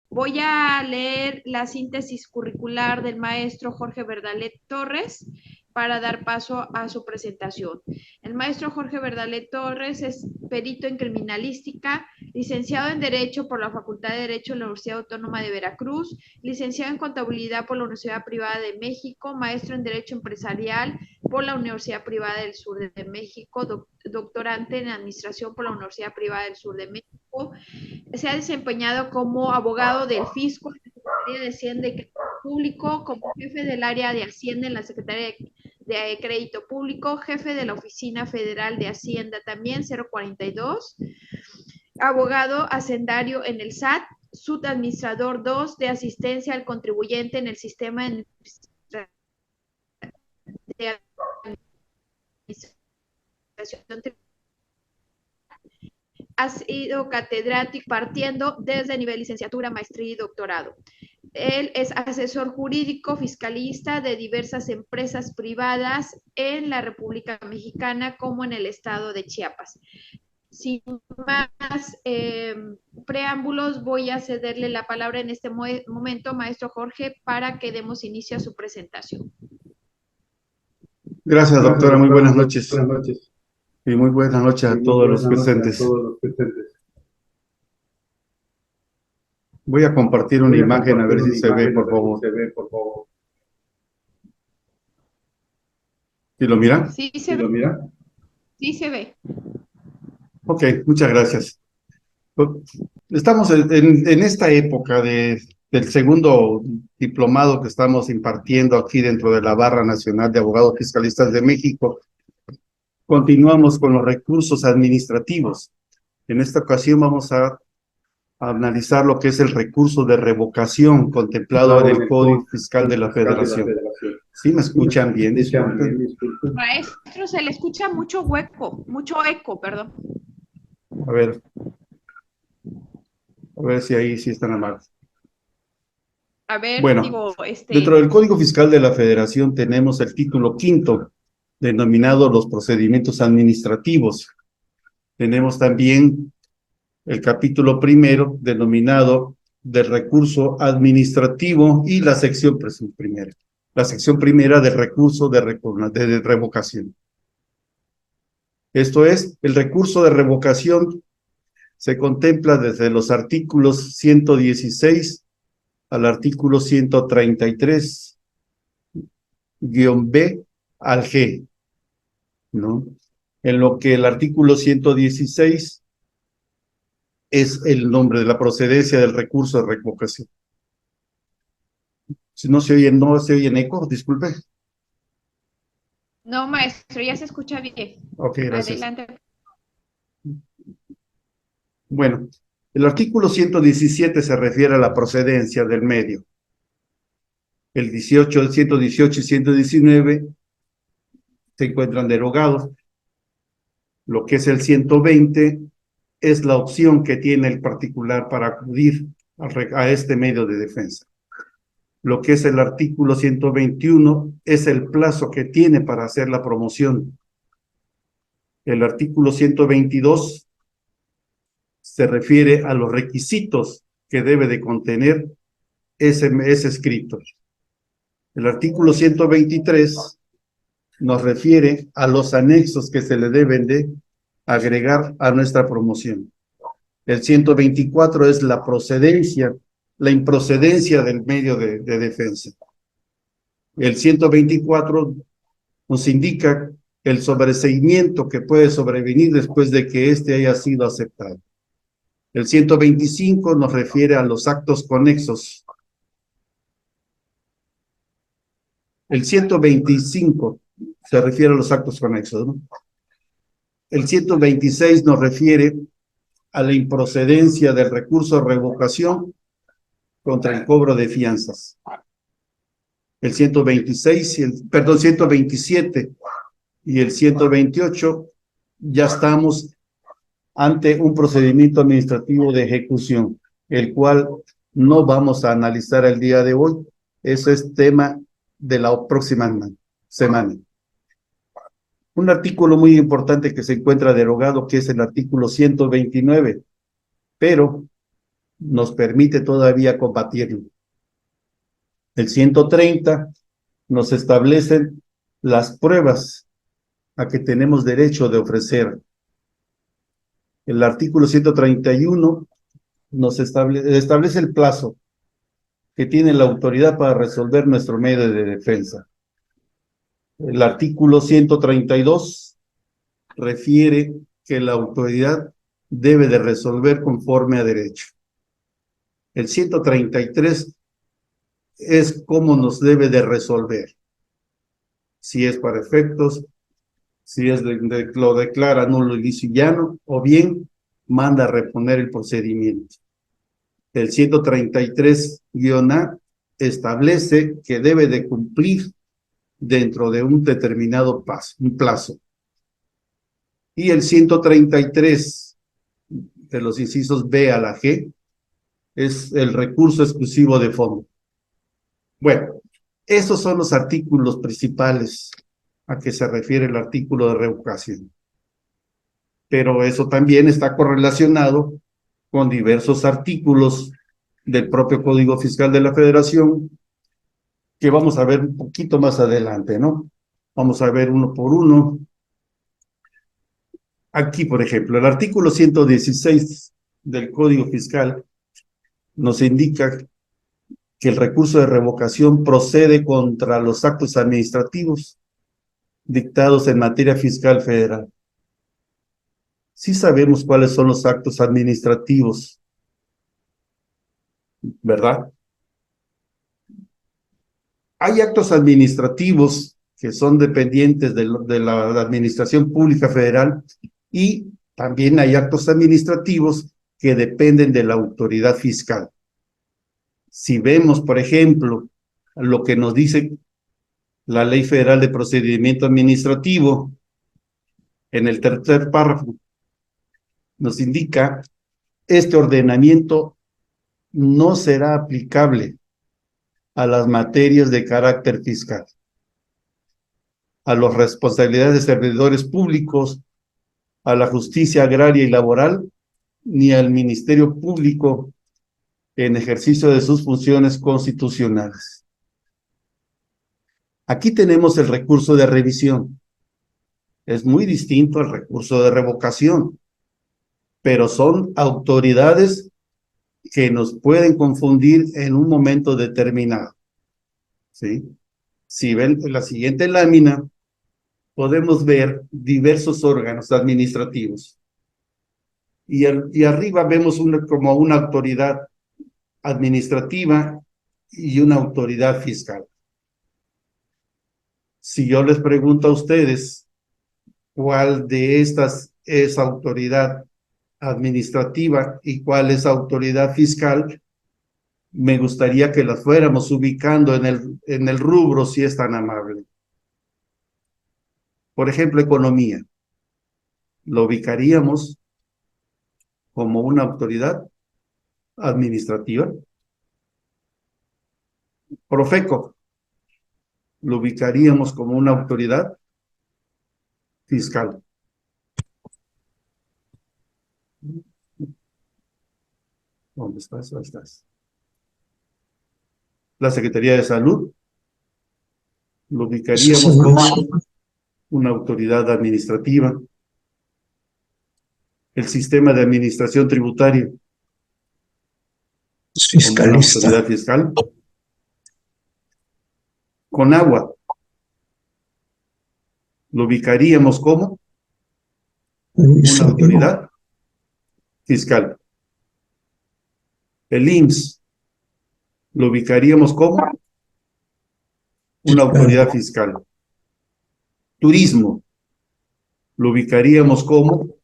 Voy a leer la síntesis curricular del maestro Jorge Verdalet Torres para dar paso a su presentación. El maestro Jorge Verdalet Torres es perito en criminalística, licenciado en Derecho por la Facultad de Derecho de la Universidad Autónoma de Veracruz, licenciado en Contabilidad por la Universidad Privada de México, maestro en Derecho Empresarial por la Universidad Privada del Sur de México, doctorante en Administración por la Universidad Privada del Sur de México. Se ha desempeñado como abogado del Fisco en la Secretaría de Hacienda y Crédito Público, como jefe del área de Hacienda en la Secretaría de Crédito Público, jefe de la Oficina Federal de Hacienda también, 042, abogado hacendario en el SAT, subadministrador 2 de asistencia al contribuyente en el sistema de administración. Ha sido catedrático partiendo desde nivel licenciatura, maestría y doctorado. Él es asesor jurídico fiscalista de diversas empresas privadas en la República Mexicana como en el estado de Chiapas. Sin más preámbulos, voy a cederle la palabra en este momento, maestro Jorge, para que demos inicio a su presentación. Gracias, Gracias, doctora. Muy doctora. buenas Muy noches. buenas noches. Y muy buenas noches Y a muy todos los buenas noches a presentes. todos los presentes. Voy a compartir una Voy a imagen a compartir ver si una se ve, imagen a por ver si favor. se ve, por favor. ¿Sí lo mira? Sí ¿Sí se ve. lo mira? Sí se ve. Ok, muchas gracias. Estamos en esta época del segundo diplomado que estamos impartiendo aquí dentro de la Barra Nacional de Abogados Fiscalistas de México. Continuamos con los recursos administrativos. En esta ocasión vamos a analizar lo que es el recurso de revocación contemplado en Contemplado en el el Código Código Fiscal de la Fiscal de la Federación. Federación. ¿Sí me ¿Sí me escuchan bien? escuchan bien? Disculpen. Disculpen. Maestro, se le escucha mucho hueco, mucho eco, perdón. A ver, si ahí sí están amables. A ver, Bueno, digo, dentro del Código Fiscal de la Federación tenemos el título quinto, denominado los procedimientos administrativos. Tenemos también el capítulo primero, denominado del recurso administrativo, y la sección primera. La sección primera del recurso de revocación. Esto es, el recurso de revocación se contempla desde los artículos 116 al artículo 133-B al G, ¿no? En lo que el artículo 116 es el nombre de la procedencia del recurso de revocación. Si no se oye en eco, disculpe. no, maestro, ya se escucha bien. Ok, gracias. Adelante. Bueno, el artículo 117 se refiere a la procedencia del medio. El 118 y 119 se encuentran derogados. Lo que es el 120 es la opción que tiene el particular para acudir a este medio de defensa. Lo que es el artículo 121 es el plazo que tiene para hacer la promoción. El artículo 122 se refiere a los requisitos que debe de contener ese escrito. El artículo 123 nos refiere a los anexos que se le deben de agregar a nuestra promoción. El 124 es la procedencia, la improcedencia del medio de defensa. El 124 nos indica el sobreseimiento que puede sobrevenir después de que éste haya sido aceptado. El 125 nos refiere a los actos conexos. El 125 se refiere a los actos conexos, ¿no? El 126 nos refiere a la improcedencia del recurso de revocación contra el cobro de fianzas. El 127 y el 128 ya estamos ante un procedimiento administrativo de ejecución, el cual no vamos a analizar el día de hoy. Eso es tema de la próxima semana. Un artículo muy importante que se encuentra derogado, que es el artículo 129, pero nos permite todavía combatirlo. El 130 nos establecen las pruebas a que tenemos derecho de ofrecer. El artículo 131 nos establece el plazo que tiene la autoridad para resolver nuestro medio de defensa. El artículo 132 refiere que la autoridad debe de resolver conforme a derecho. El 133 es cómo nos debe de resolver. Si es para efectos, si es lo declara nulo y llano, o bien manda a reponer el procedimiento. El 133-A establece que debe de cumplir dentro de un determinado plazo. Y el 133 de los incisos B a la G es el recurso exclusivo de fondo. Bueno, esos son los artículos principales a que se refiere el artículo de revocación. Pero eso también está correlacionado con diversos artículos del propio Código Fiscal de la Federación que vamos a ver un poquito más adelante, ¿no? Vamos a ver uno por uno. Aquí, por ejemplo, el artículo 116 del Código Fiscal nos indica que el recurso de revocación procede contra los actos administrativos dictados en materia fiscal federal. Sí sabemos cuáles son los actos administrativos, ¿verdad? Hay actos administrativos que son dependientes de la Administración Pública Federal y también hay actos administrativos que dependen de la autoridad fiscal. Si vemos, por ejemplo, lo que nos dice la Ley Federal de Procedimiento Administrativo, en el tercer párrafo, nos indica este ordenamiento no será aplicable a las materias de carácter fiscal, a las responsabilidades de servidores públicos, a la justicia agraria y laboral, ni al Ministerio Público en ejercicio de sus funciones constitucionales. Aquí tenemos el recurso de revisión. Es muy distinto al recurso de revocación, pero son autoridades que nos pueden confundir en un momento determinado. ¿Sí? Si ven la siguiente lámina, podemos ver diversos órganos administrativos. Y arriba vemos como una autoridad administrativa y una autoridad fiscal. Si yo les pregunto a ustedes cuál de estas es autoridad administrativa y cuál es autoridad fiscal, me gustaría que las fuéramos ubicando en el rubro, si es tan amable. Por ejemplo, economía. Lo ubicaríamos como una autoridad administrativa. Profeco. Lo ubicaríamos como una autoridad fiscal. ¿Dónde estás? Ahí estás. La Secretaría de Salud. Lo ubicaríamos como una autoridad administrativa. El Sistema de Administración Tributaria. Como una autoridad fiscal. Conagua. Lo ubicaríamos como una autoridad fiscal. El IMSS lo ubicaríamos como una autoridad fiscal. Turismo lo ubicaríamos como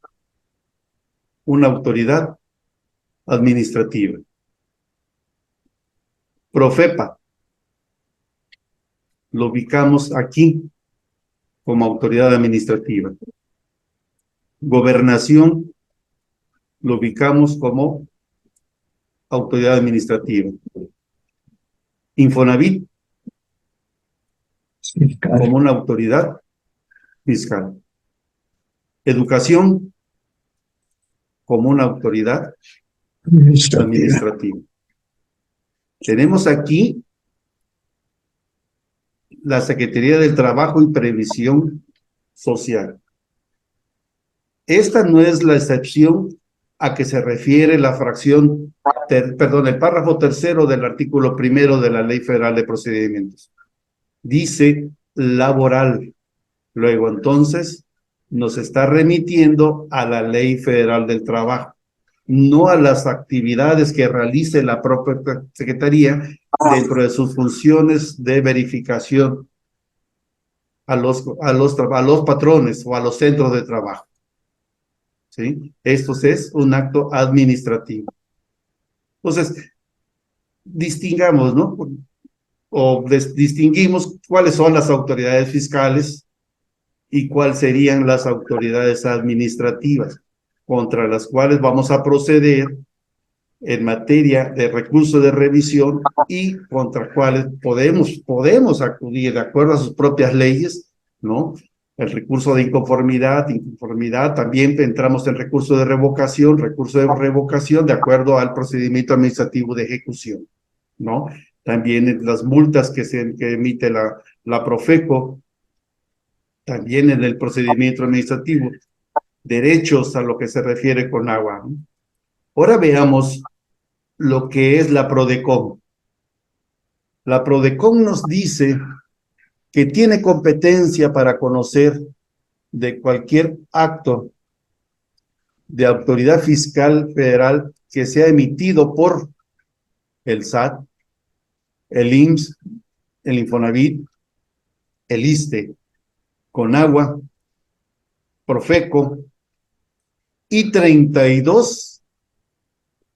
una autoridad administrativa. Profepa lo ubicamos aquí como autoridad administrativa. Gobernación lo ubicamos como autoridad administrativa. Infonavit como una autoridad fiscal. Educación como una autoridad administrativo. Tenemos aquí la Secretaría del Trabajo y Previsión Social. Esta no es la excepción a que se refiere la fracción, el párrafo tercero del artículo primero de la Ley Federal de Procedimientos. Dice laboral. Luego, entonces, nos está remitiendo a la Ley Federal del Trabajo, no a las actividades que realice la propia Secretaría dentro de sus funciones de verificación a los patrones o a los centros de trabajo. ¿Sí? Esto es un acto administrativo. Entonces, distingamos, ¿no? O distinguimos cuáles son las autoridades fiscales y cuáles serían las autoridades administrativas contra las cuales vamos a proceder en materia de recurso de revisión y contra cuales podemos acudir de acuerdo a sus propias leyes, ¿no? El recurso de inconformidad, también entramos en recurso de revocación de acuerdo al procedimiento administrativo de ejecución, ¿no? También las multas que emite la Profeco, también en el procedimiento administrativo, derechos a lo que se refiere con agua, ¿no? Ahora veamos lo que es la PRODECON. La PRODECON nos dice que tiene competencia para conocer de cualquier acto de autoridad fiscal federal que sea emitido por el SAT, el IMSS, el Infonavit, el ISSSTE, CONAGUA, Profeco y 32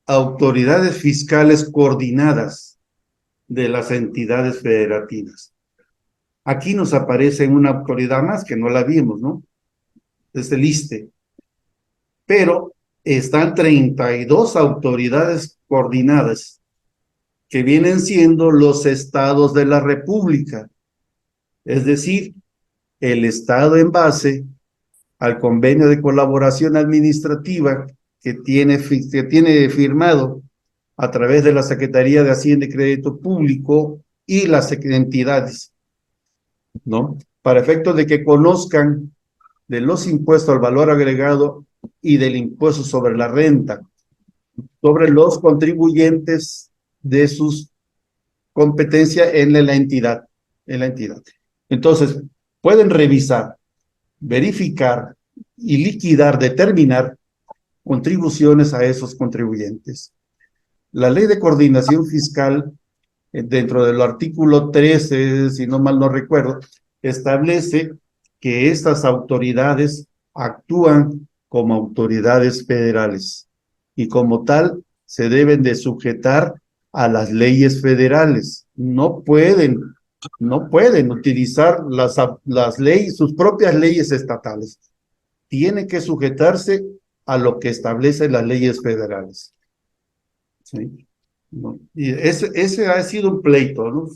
autoridades fiscales coordinadas de las entidades federativas. Aquí nos aparece una autoridad más que no la vimos, ¿no? Es el ISSSTE. Pero están 32 autoridades coordinadas que vienen siendo los estados de la República, es decir, el estado en base al convenio de colaboración administrativa que tiene firmado a través de la Secretaría de Hacienda y Crédito Público y las entidades, ¿no? Para efectos de que conozcan de los impuestos al valor agregado y del impuesto sobre la renta, sobre los contribuyentes de sus competencias en la entidad. Entonces, pueden revisar, verificar y liquidar, determinar contribuciones a esos contribuyentes. La Ley de Coordinación Fiscal, dentro del artículo 13, si no mal no recuerdo, establece que estas autoridades actúan como autoridades federales y como tal se deben de sujetar a las leyes federales. No pueden utilizar las leyes, sus propias leyes estatales. Tienen que sujetarse a lo que establecen las leyes federales. ¿Sí? ¿No? Y ese ha sido un pleito, ¿no?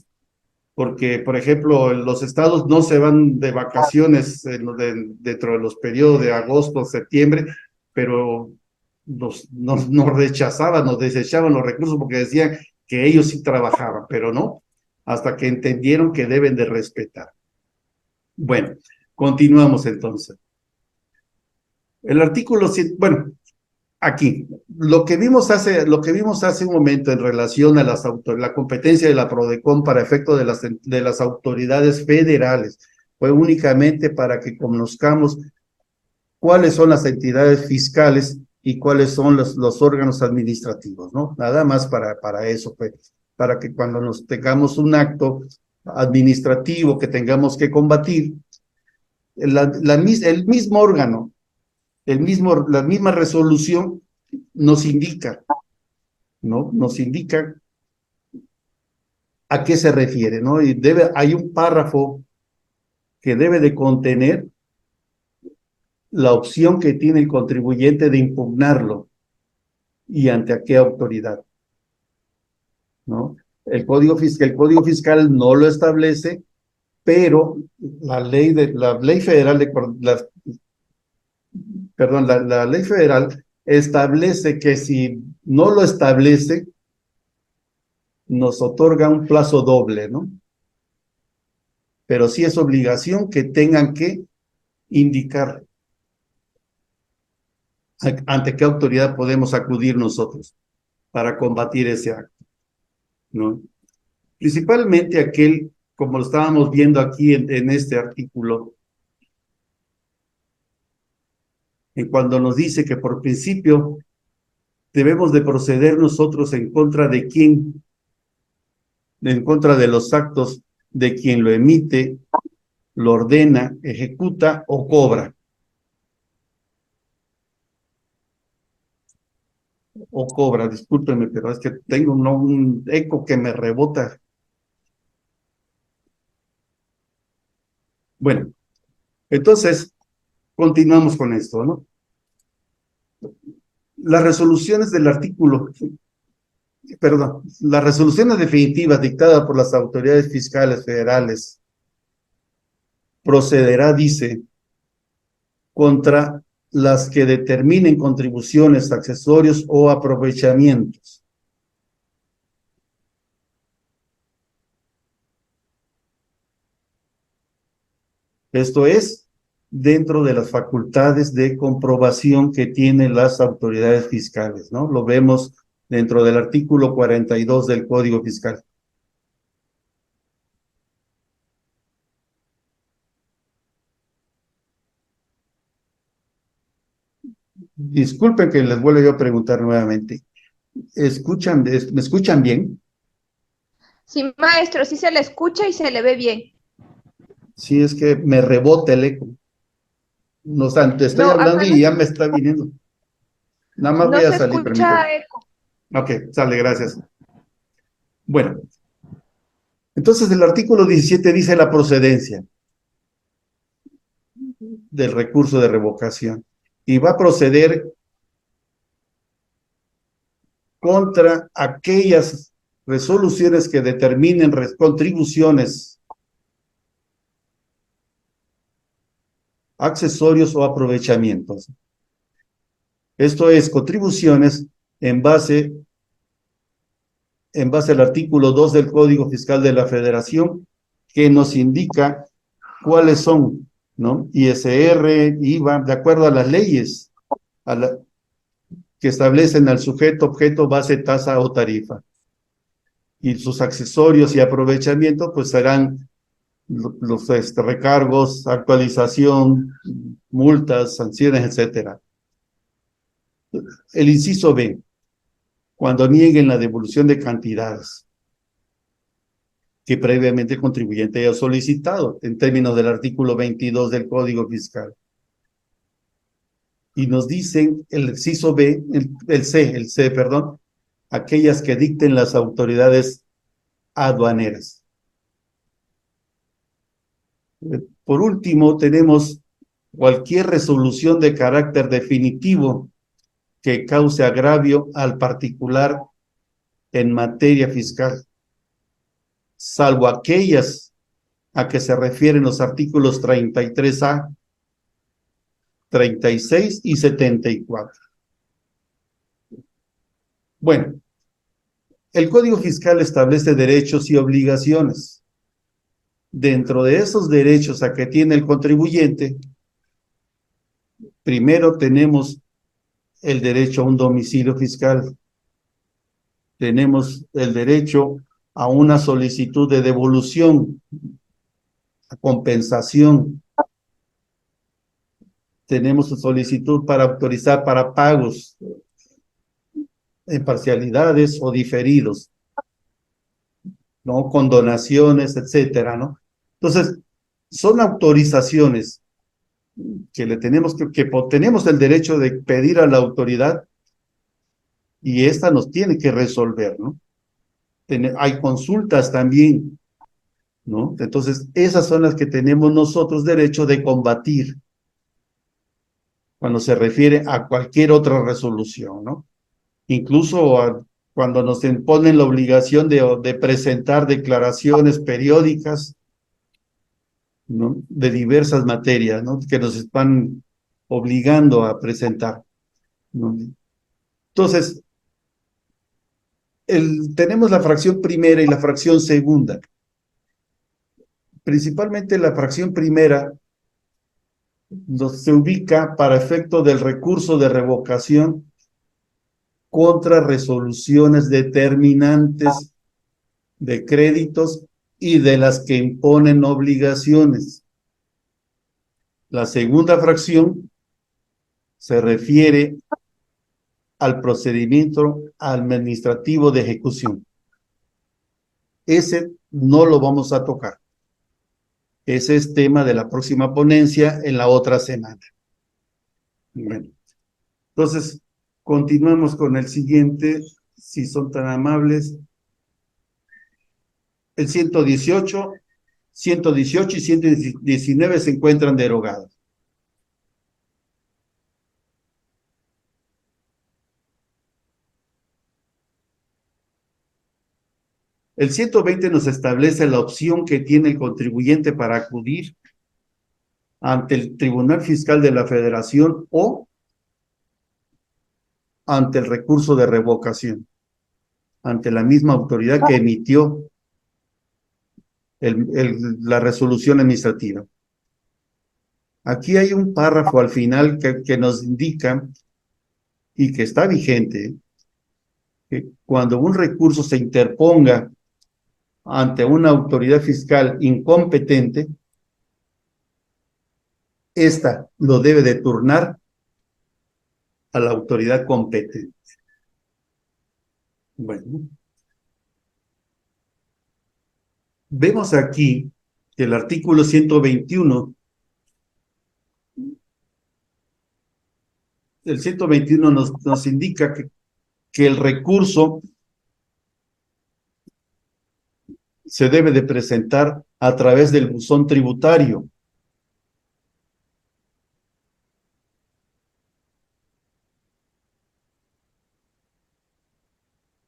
Porque, por ejemplo, los estados no se van de vacaciones dentro de los periodos de agosto, septiembre, pero nos rechazaban, nos desechaban los recursos porque decían que ellos sí trabajaban, pero no, hasta que entendieron que deben de respetar. Bueno, continuamos entonces. El artículo 7, bueno, aquí, lo que vimos hace un momento en relación a la competencia de la PRODECON para efecto de las autoridades federales fue únicamente para que conozcamos cuáles son las entidades fiscales y cuáles son los órganos administrativos, ¿no? Nada más para eso, pues, para que cuando nos tengamos un acto administrativo que tengamos que combatir, el mismo órgano, la misma resolución nos indica, ¿no? Nos indica a qué se refiere, ¿no? Y hay un párrafo que debe de contener la opción que tiene el contribuyente de impugnarlo y ante a qué autoridad, ¿no? El Código Fiscal no lo establece, pero la ley federal establece que si no lo establece, nos otorga un plazo doble, ¿no? Pero sí es obligación que tengan que indicar ante qué autoridad podemos acudir nosotros para combatir ese acto, ¿no? Principalmente aquel, como lo estábamos viendo aquí en este artículo, en cuando nos dice que por principio debemos de proceder nosotros en contra de quién, en contra de los actos de quien lo emite, lo ordena, ejecuta o cobra. O cobra, discúlpeme, pero es que tengo un eco que me rebota. Bueno, entonces continuamos con esto, ¿no? Las resoluciones del artículo, perdón, las resoluciones definitivas dictadas por las autoridades fiscales federales procederá, dice, contra las que determinen contribuciones, accesorios o aprovechamientos. Esto es, dentro de las facultades de comprobación que tienen las autoridades fiscales, ¿no? Lo vemos dentro del artículo 42 del Código Fiscal. Disculpen que les vuelva yo a preguntar nuevamente. ¿Me escuchan bien? Sí, maestro, sí se le escucha y se le ve bien. Sí, es que me rebota el eco. No obstante, estoy No, hablando acá y ya me está viniendo. Nada más no voy a se salir, permítame. escucha eco. Ok, sale, gracias. Bueno, entonces el artículo 17 dice la procedencia del recurso de revocación y va a proceder contra aquellas resoluciones que determinen contribuciones, accesorios o aprovechamientos. Esto es, contribuciones en base al artículo 2 del Código Fiscal de la Federación, que nos indica cuáles son, ¿no? ISR, IVA, de acuerdo a las leyes que establecen al sujeto, objeto, base, tasa o tarifa. Y sus accesorios y aprovechamiento, pues serán los recargos, actualización, multas, sanciones, etcétera. El inciso B, cuando nieguen la devolución de cantidades que previamente el contribuyente haya solicitado en términos del artículo 22 del Código Fiscal. Y nos dicen el inciso B, el C, perdón, aquellas que dicten las autoridades aduaneras. Por último, tenemos cualquier resolución de carácter definitivo que cause agravio al particular en materia fiscal, salvo aquellas a que se refieren los artículos 33A, 36 y 74. Bueno, el Código Fiscal establece derechos y obligaciones. Dentro de esos derechos a que tiene el contribuyente, primero tenemos el derecho a un domicilio fiscal, tenemos el derecho a una solicitud de devolución, a compensación, tenemos su solicitud para autorizar para pagos en parcialidades o diferidos, ¿no? Con donaciones, etcétera, ¿no? Entonces, son autorizaciones que le tenemos que tenemos el derecho de pedir a la autoridad y esta nos tiene que resolver, ¿no? Hay consultas también, ¿no? Entonces, esas son las que tenemos nosotros derecho de combatir cuando se refiere a cualquier otra resolución, ¿no? Incluso cuando nos imponen la obligación de presentar declaraciones periódicas, ¿no? De diversas materias, ¿no? Que nos están obligando a presentar. ¿no? Entonces, tenemos la fracción primera y la fracción segunda. Principalmente la fracción primera se ubica para efecto del recurso de revocación contra resoluciones determinantes de créditos y de las que imponen obligaciones. La segunda fracción se refiere al procedimiento administrativo de ejecución. Ese no lo vamos a tocar. Ese es tema de la próxima ponencia en la otra semana. Bueno, entonces continuamos con el siguiente, si son tan amables. El 118 y 119 se encuentran derogados. El 120 nos establece la opción que tiene el contribuyente para acudir ante el Tribunal Fiscal de la Federación o ante el recurso de revocación, ante la misma autoridad que emitió la resolución administrativa. Aquí hay un párrafo al final que nos indica y que está vigente, que cuando un recurso se interponga ante una autoridad fiscal incompetente, esta lo debe de turnar a la autoridad competente. Bueno, vemos aquí que el artículo 121, el 121 nos indica que el recurso se debe de presentar a través del buzón tributario.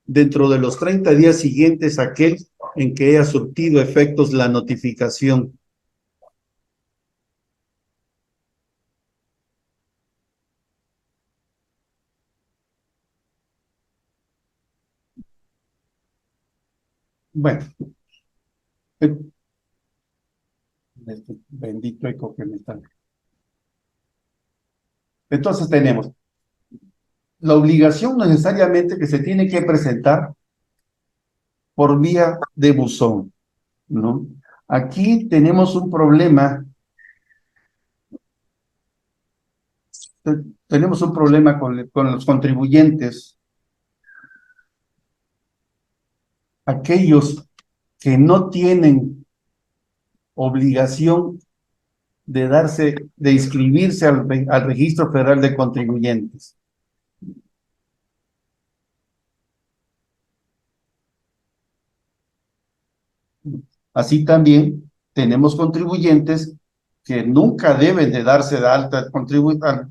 Dentro de los 30 días siguientes a aquel en que haya surtido efectos la notificación. Bueno, este bendito eco que me está. Entonces tenemos la obligación necesariamente que se tiene que presentar por vía de buzón, ¿no? Aquí tenemos un problema, con los contribuyentes, aquellos que no tienen obligación de inscribirse al Registro Federal de Contribuyentes. Así también tenemos contribuyentes que nunca deben de darse de alta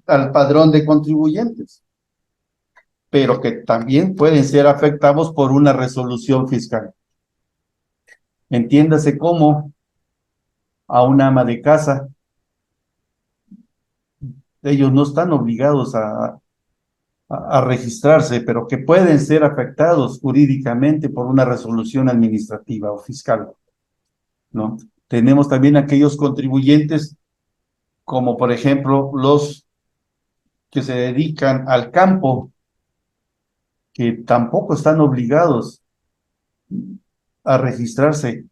al padrón de contribuyentes, pero que también pueden ser afectados por una resolución fiscal. Entiéndase como a una ama de casa. Ellos no están obligados a registrarse, pero que pueden ser afectados jurídicamente por una resolución administrativa o fiscal, ¿no? Tenemos también aquellos contribuyentes, como por ejemplo los que se dedican al campo, que tampoco están obligados a registrarse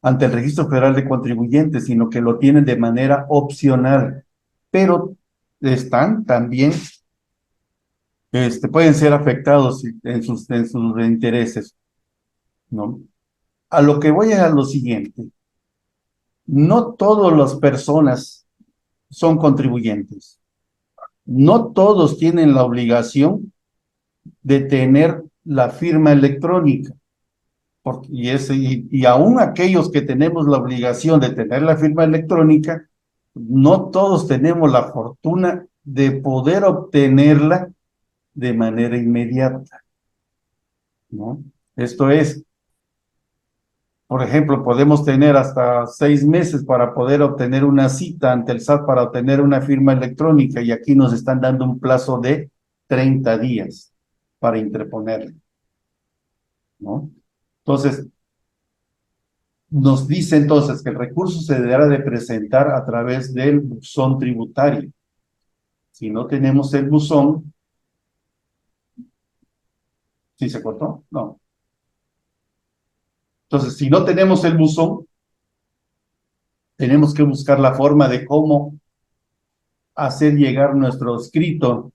ante el Registro Federal de Contribuyentes, sino que lo tienen de manera opcional, pero están también, pueden ser afectados en sus intereses, ¿no? A lo que voy a lo siguiente, no todas las personas son contribuyentes, no todos tienen la obligación de tener la firma electrónica. Y aún aquellos que tenemos la obligación de tener la firma electrónica, no todos tenemos la fortuna de poder obtenerla de manera inmediata, ¿no? Esto es, Por ejemplo, podemos tener hasta 6 meses para poder obtener una cita ante el SAT para obtener una firma electrónica y aquí nos están dando un plazo de 30 días para interponerla, ¿no? Entonces, nos dice entonces que el recurso se deberá de presentar a través del buzón tributario. Si no tenemos el buzón, ¿sí se cortó? No. Entonces, si no tenemos el buzón, tenemos que buscar la forma de cómo hacer llegar nuestro escrito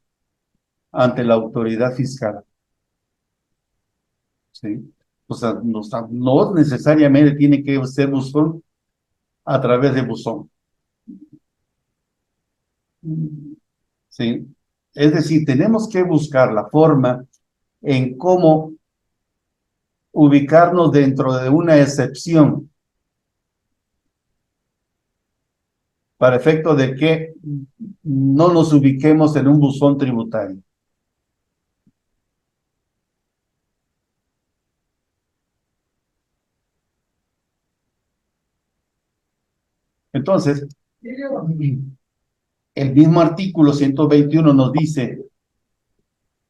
ante la autoridad fiscal, ¿sí? O sea, no necesariamente tiene que ser buzón a través de buzón, ¿sí? Es decir, tenemos que buscar la forma en cómo ubicarnos dentro de una excepción para efecto de que no nos ubiquemos en un buzón tributario. Entonces, el mismo artículo 121 nos dice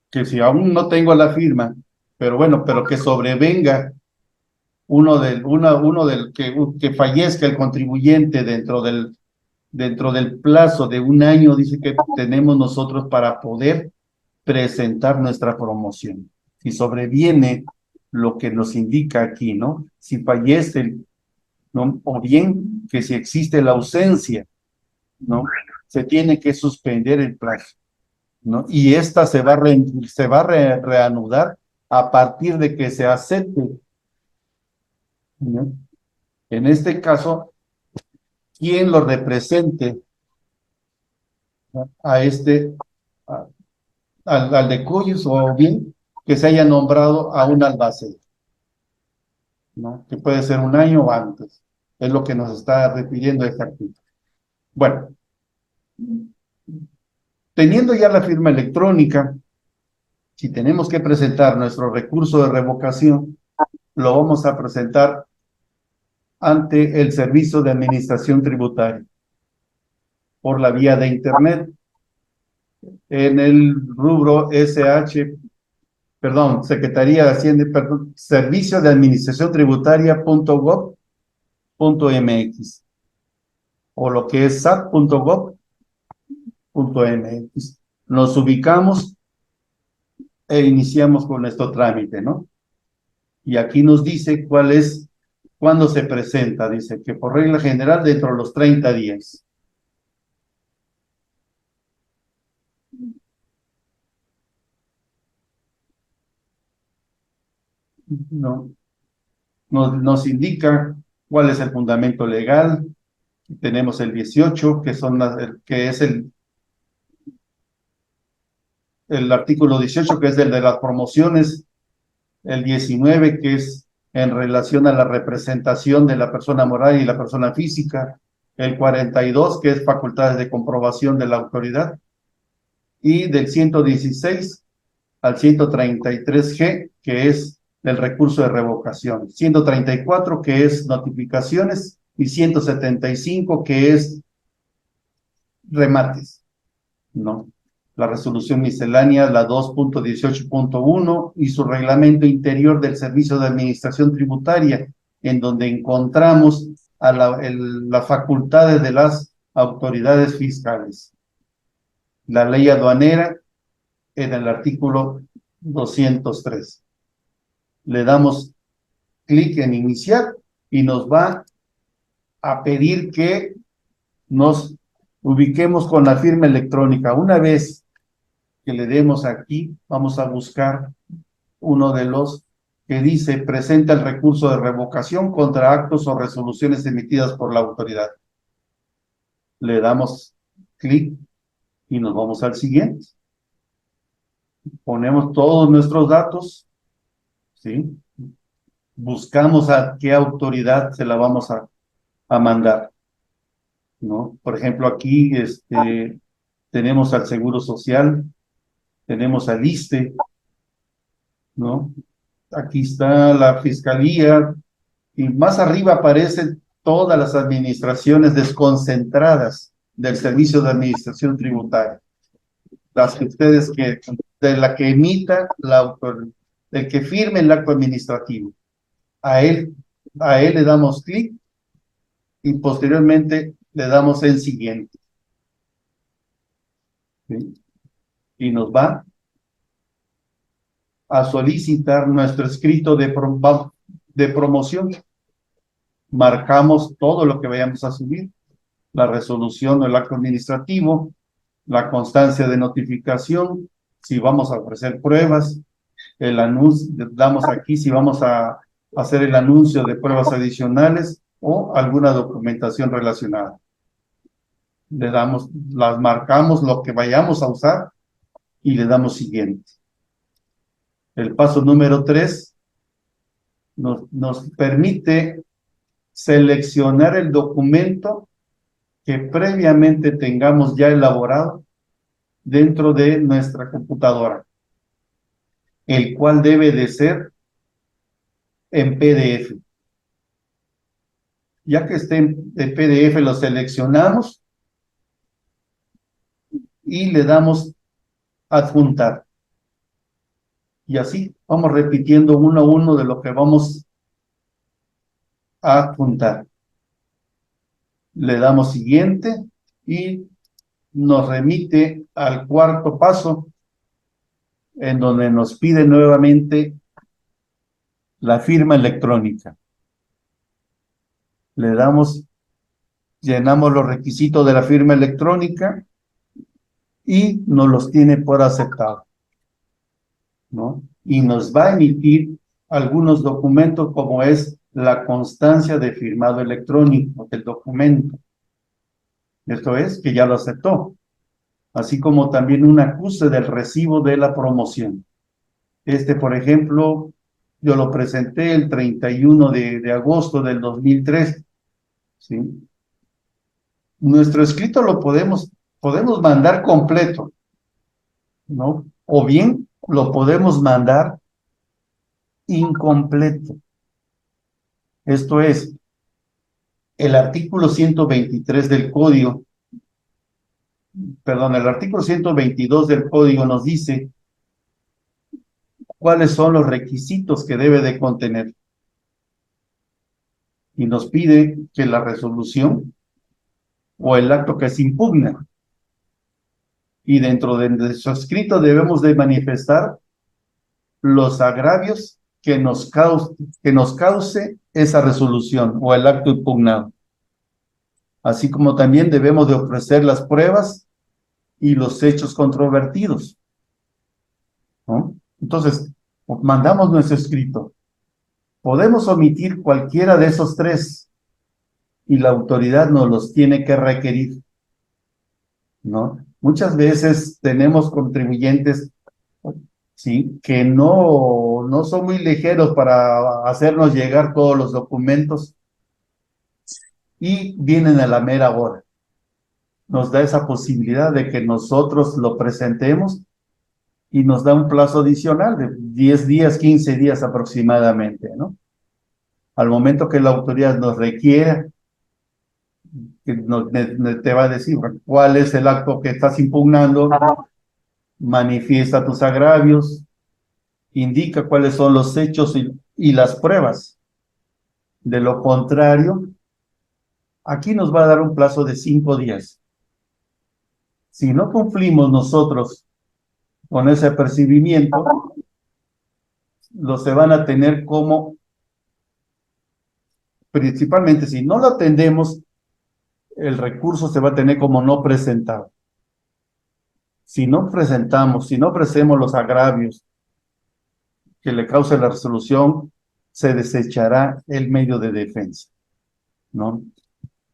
que si aún no tengo la firma, pero bueno, pero que sobrevenga que fallezca el contribuyente dentro del plazo de un año, dice que tenemos nosotros para poder presentar nuestra promoción. Si sobreviene lo que nos indica aquí, ¿no? Si fallece, ¿no? O bien que si existe la ausencia, ¿no? Se tiene que suspender el plazo, ¿no? Y esta se va a reanudar a partir de que se acepte, ¿no? En este caso, quien lo represente, ¿no? A, al de cuyos, o bien que se haya nombrado a un albacete, ¿no? Que puede ser un año o antes. Es lo que nos está refiriendo este artículo. Bueno, teniendo ya la firma electrónica, si tenemos que presentar nuestro recurso de revocación, lo vamos a presentar ante el Servicio de Administración Tributaria por la vía de Internet en el rubro Secretaría de Hacienda, perdón, Servicio de Administración Tributaria.gov.mx o lo que es sat.gov.mx. Nos ubicamos e iniciamos con nuestro trámite, ¿no? Y aquí nos dice cuándo se presenta. Dice que por regla general dentro de los 30 días. ¿No? Nos indica cuál es el fundamento legal. Tenemos el 18, que es el artículo 18, que es el de las promociones, el 19, que es en relación a la representación de la persona moral y la persona física, el 42, que es facultades de comprobación de la autoridad, y del 116 al 133G, que es el recurso de revocación, 134, que es notificaciones, y 175, que es remates, ¿no? La resolución miscelánea, la 2.18.1 y su reglamento interior del Servicio de Administración Tributaria, en donde encontramos a las facultades de las autoridades fiscales. La ley aduanera en el artículo 203. Le damos clic en iniciar y nos va a pedir que nos ubiquemos con la firma electrónica. Una vez que le demos aquí, vamos a buscar uno de los que dice presenta el recurso de revocación contra actos o resoluciones emitidas por la autoridad. Le damos clic y nos vamos al siguiente. Ponemos todos nuestros datos, ¿sí? Buscamos a qué autoridad se la vamos a mandar, ¿no? Por ejemplo, aquí tenemos al Seguro Social, tenemos al ISSSTE, ¿no? Aquí está la Fiscalía Y más arriba aparecen todas las administraciones desconcentradas del Servicio de Administración Tributaria. Las que ustedes, de la que emita del que firme el acto administrativo. A él le damos clic y posteriormente le damos el siguiente. ¿Sí? Y nos va a solicitar nuestro escrito de promoción. Marcamos todo lo que vayamos a subir, la resolución del acto administrativo, la constancia de notificación, si vamos a ofrecer pruebas, el anuncio, damos aquí si vamos a hacer el anuncio de pruebas adicionales o alguna documentación relacionada. Le damos, las marcamos lo que vayamos a usar y le damos siguiente. El paso número 3 nos permite seleccionar el documento que previamente tengamos ya elaborado dentro de nuestra computadora, el cual debe de ser en PDF. Ya que esté en PDF, lo seleccionamos y le damos adjuntar. Y así vamos repitiendo uno a uno de lo que vamos a adjuntar. Le damos siguiente y nos remite al cuarto paso, en donde nos pide nuevamente la firma electrónica. Le damos, llenamos los requisitos de la firma electrónica y nos los tiene por aceptado, ¿no? Y nos va a emitir algunos documentos como es la constancia de firmado electrónico del documento. Esto es, que ya lo aceptó. Así como también un acuse del recibo de la promoción. Por ejemplo, yo lo presenté el 31 de agosto del 2003. ¿Sí? Nuestro escrito lo podemos mandar completo, ¿no? O bien lo podemos mandar incompleto. Esto es, el artículo 123 del código, perdón, el artículo 122 del código nos dice cuáles son los requisitos que debe de contener. Y nos pide que la resolución o el acto que se impugna. Y dentro de su escrito debemos de manifestar los agravios que nos cause esa resolución o el acto impugnado. Así como también debemos de ofrecer las pruebas y los hechos controvertidos, ¿no? Entonces, mandamos nuestro escrito. Podemos omitir cualquiera de esos tres y la autoridad nos los tiene que requerir, ¿no? Muchas veces tenemos contribuyentes, ¿sí?, que no son muy ligeros para hacernos llegar todos los documentos y vienen a la mera hora. Nos da esa posibilidad de que nosotros lo presentemos y nos da un plazo adicional de 10 días, 15 días aproximadamente, ¿no? Al momento que la autoridad nos requiera, te va a decir cuál es el acto que estás impugnando, manifiesta tus agravios, indica cuáles son los hechos y las pruebas. De lo contrario, aquí nos va a dar un plazo de 5 días. Si no cumplimos nosotros con ese apercibimiento, lo se van a tener como, principalmente si no lo atendemos, el recurso se va a tener como no presentado. Si no presentamos, si no ofrecemos los agravios que le cause la resolución, se desechará el medio de defensa, ¿no?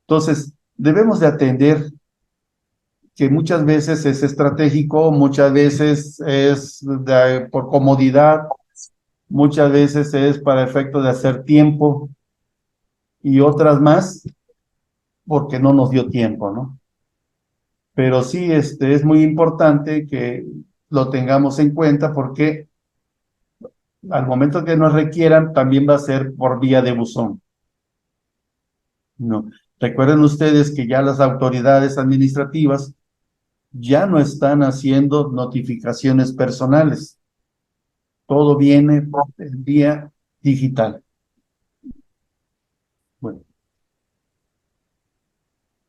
Entonces, debemos de atender que muchas veces es estratégico, muchas veces es por comodidad, muchas veces es para efecto de hacer tiempo y otras más porque no nos dio tiempo, ¿no? Pero sí, es muy importante que lo tengamos en cuenta porque al momento que nos requieran también va a ser por vía de buzón. No. Recuerden ustedes que ya las autoridades administrativas ya no están haciendo notificaciones personales. Todo viene en vía digital. Bueno,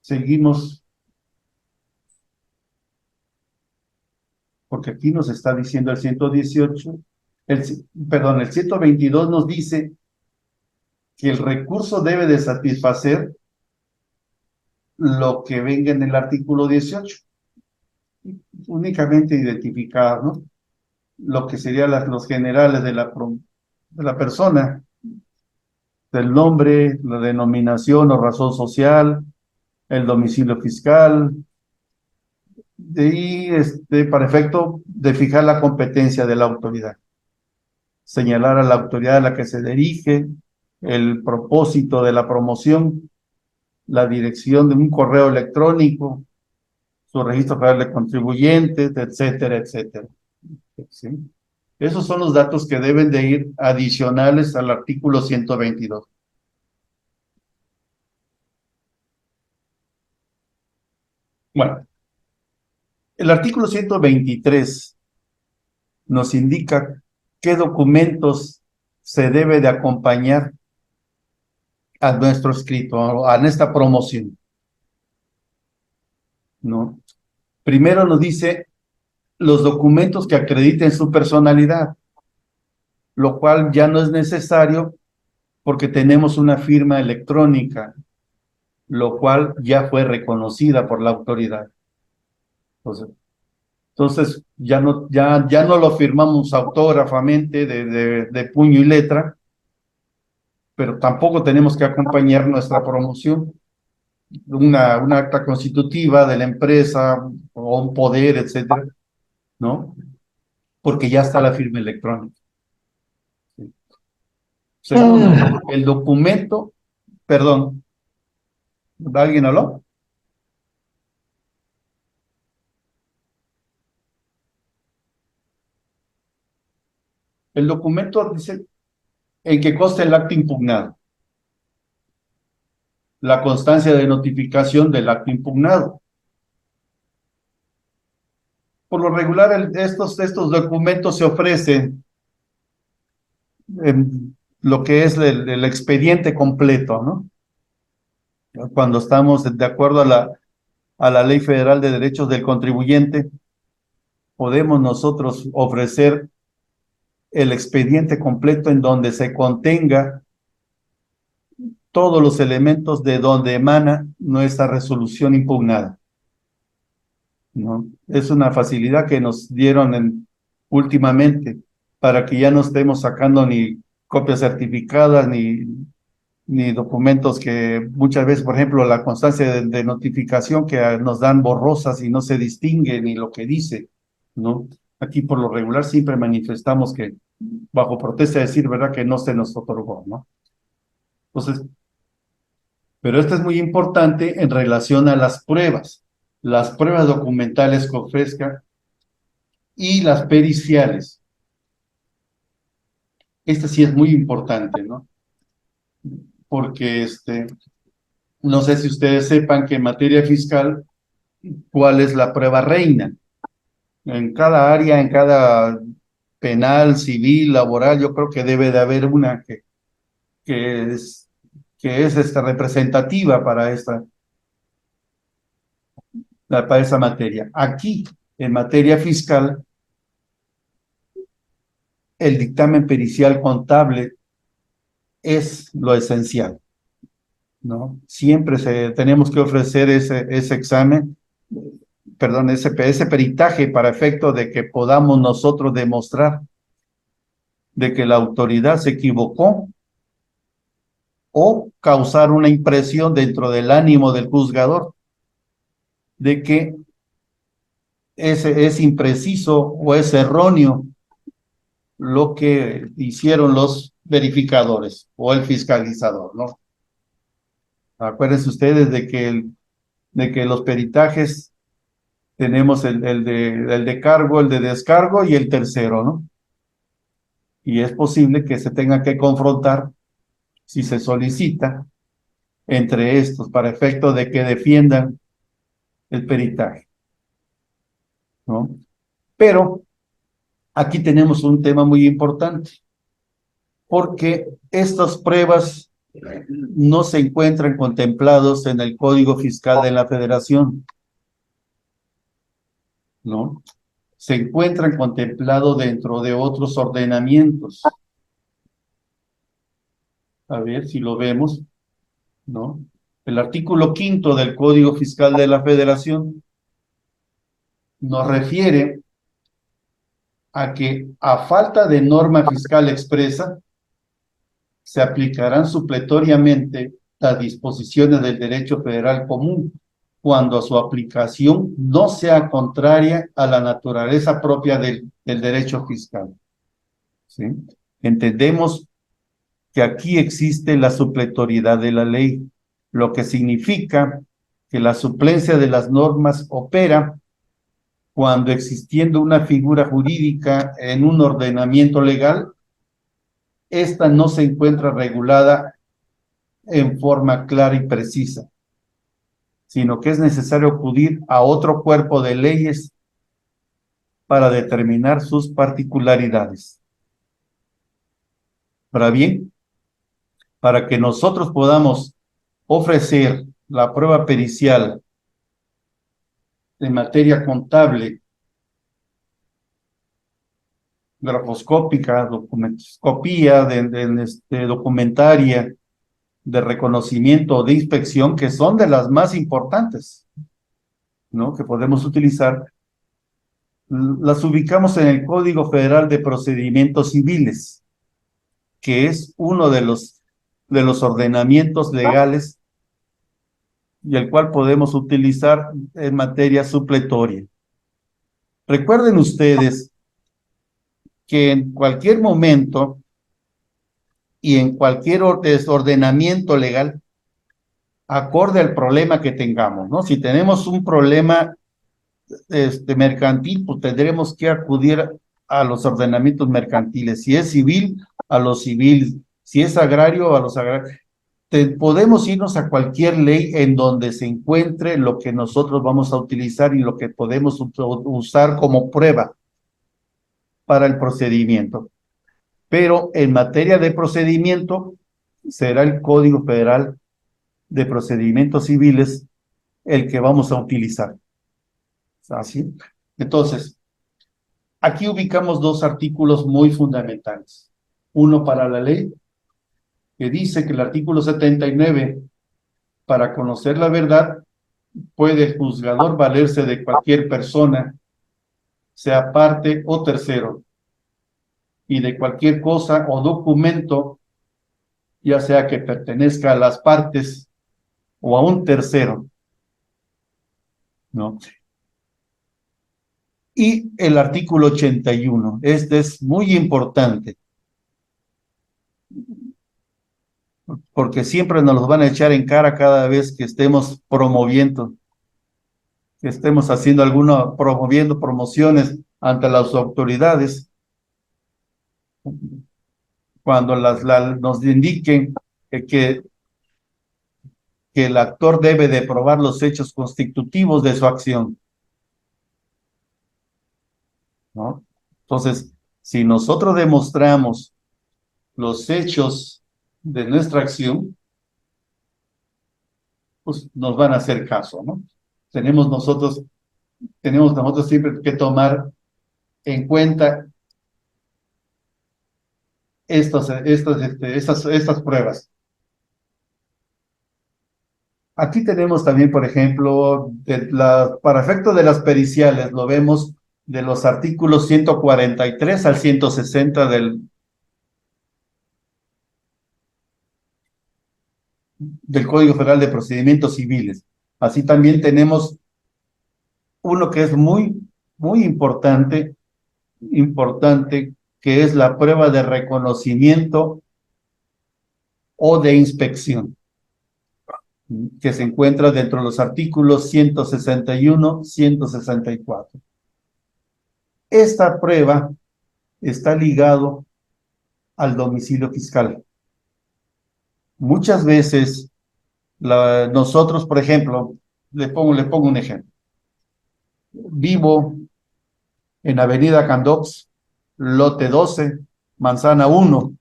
seguimos, porque aquí nos está diciendo el 118, perdón, el 122 nos dice que el recurso debe de satisfacer lo que venga en el artículo 18, únicamente identificar, ¿no? Lo que serían los generales de la persona, del nombre, la denominación o razón social, el domicilio fiscal, y para efecto de fijar la competencia de la autoridad, señalar a la autoridad a la que se dirige, el propósito de la promoción, la dirección de un correo electrónico, su registro federal de contribuyentes, etcétera, etcétera. ¿Sí? Esos son los datos que deben de ir adicionales al artículo 122. Bueno, el artículo 123 nos indica qué documentos se debe de acompañar a nuestro escrito, a esta promoción, ¿no? Primero nos dice los documentos que acrediten su personalidad, lo cual ya no es necesario porque tenemos una firma electrónica, lo cual ya fue reconocida por la autoridad. Entonces ya no lo firmamos autógrafamente de puño y letra, pero tampoco tenemos que acompañar nuestra promoción, una acta constitutiva de la empresa o un poder, etcétera, ¿no? Porque ya está la firma electrónica. Segundo, el documento, perdón, ¿alguien habló? El documento dice en que consta el acto impugnado, la constancia de notificación del acto impugnado. Por lo regular, estos documentos se ofrecen en lo que es el expediente completo, ¿no? Cuando estamos de acuerdo a la Ley Federal de Derechos del Contribuyente, podemos nosotros ofrecer el expediente completo en donde se contenga todos los elementos de donde emana nuestra resolución impugnada, ¿no? Es una facilidad que nos dieron últimamente para que ya no estemos sacando ni copias certificadas ni documentos que muchas veces, por ejemplo, la constancia de notificación que nos dan borrosas y no se distingue ni lo que dice, ¿no? Aquí por lo regular siempre manifestamos que bajo protesta de decir, ¿verdad? Que no se nos otorgó, ¿no? Entonces, pero esto es muy importante en relación a las pruebas documentales que ofrezca y las periciales. Esta sí es muy importante, ¿no? Porque no sé si ustedes sepan que en materia fiscal, ¿cuál es la prueba reina? En cada área, en cada penal, civil, laboral, yo creo que debe de haber una que es, que es representativa para esa materia. Aquí, en materia fiscal, el dictamen pericial contable es lo esencial, ¿no? Siempre tenemos que ofrecer ese examen, perdón, ese peritaje para efecto de que podamos nosotros demostrar de que la autoridad se equivocó o causar una impresión dentro del ánimo del juzgador de que es impreciso o es erróneo lo que hicieron los verificadores o el fiscalizador, ¿no? Acuérdense ustedes de que los peritajes tenemos el de cargo, el de descargo y el tercero, ¿no? Y es posible que se tenga que confrontar si se solicita entre estos para efecto de que defiendan el peritaje, ¿no? Pero aquí tenemos un tema muy importante, porque estas pruebas no se encuentran contemplados en el Código Fiscal de la Federación, ¿no? Se encuentran contemplados dentro de otros ordenamientos. A ver si lo vemos, ¿no? El artículo 5 del Código Fiscal de la Federación nos refiere a que, a falta de norma fiscal expresa, se aplicarán supletoriamente las disposiciones del derecho federal común cuando su aplicación no sea contraria a la naturaleza propia del derecho fiscal, ¿sí? Entendemos que aquí existe la supletoriedad de la ley, lo que significa que la suplencia de las normas opera cuando, existiendo una figura jurídica en un ordenamiento legal, esta no se encuentra regulada en forma clara y precisa, sino que es necesario acudir a otro cuerpo de leyes para determinar sus particularidades. Ahora bien, para que nosotros podamos ofrecer la prueba pericial de materia contable, grafoscópica, documentoscopía, documentaria, de reconocimiento o de inspección, que son de las más importantes, ¿no?, que podemos utilizar, las ubicamos en el Código Federal de Procedimientos Civiles, que es uno de los ordenamientos legales y el cual podemos utilizar en materia supletoria. Recuerden ustedes que en cualquier momento y en cualquier ordenamiento legal, acorde al problema que tengamos, ¿no? Si tenemos un problema mercantil, pues tendremos que acudir a los ordenamientos mercantiles. Si es civil, a los civiles. Si es agrario, a los agrarios. Podemos irnos a cualquier ley en donde se encuentre lo que nosotros vamos a utilizar y lo que podemos usar como prueba para el procedimiento. Pero en materia de procedimiento, será el Código Federal de Procedimientos Civiles el que vamos a utilizar. ¿Así? Entonces, aquí ubicamos dos artículos muy fundamentales. Uno para la ley, que dice que el artículo 79, para conocer la verdad, puede el juzgador valerse de cualquier persona, sea parte o tercero, y de cualquier cosa o documento, ya sea que pertenezca a las partes o a un tercero, ¿no? Y el artículo 81, este es muy importante, porque siempre nos los van a echar en cara cada vez que estemos promoviendo, que estemos haciendo promoviendo promociones ante las autoridades, cuando nos indiquen que el actor debe de probar los hechos constitutivos de su acción, ¿no? Entonces, si nosotros demostramos los hechos de nuestra acción, pues nos van a hacer caso, ¿no? Tenemos nosotros siempre que tomar en cuenta estas pruebas. Aquí tenemos también, por ejemplo, para efecto de las periciales, lo vemos de los artículos 143 al 160 del Código Federal de Procedimientos Civiles. Así también tenemos uno que es muy, muy importante, que es la prueba de reconocimiento o de inspección, que se encuentra dentro de los artículos 161, 164. Esta prueba está ligado al domicilio fiscal. Muchas veces Nosotros, por ejemplo, le pongo un ejemplo. Vivo en Avenida Candox, lote 12, manzana 1,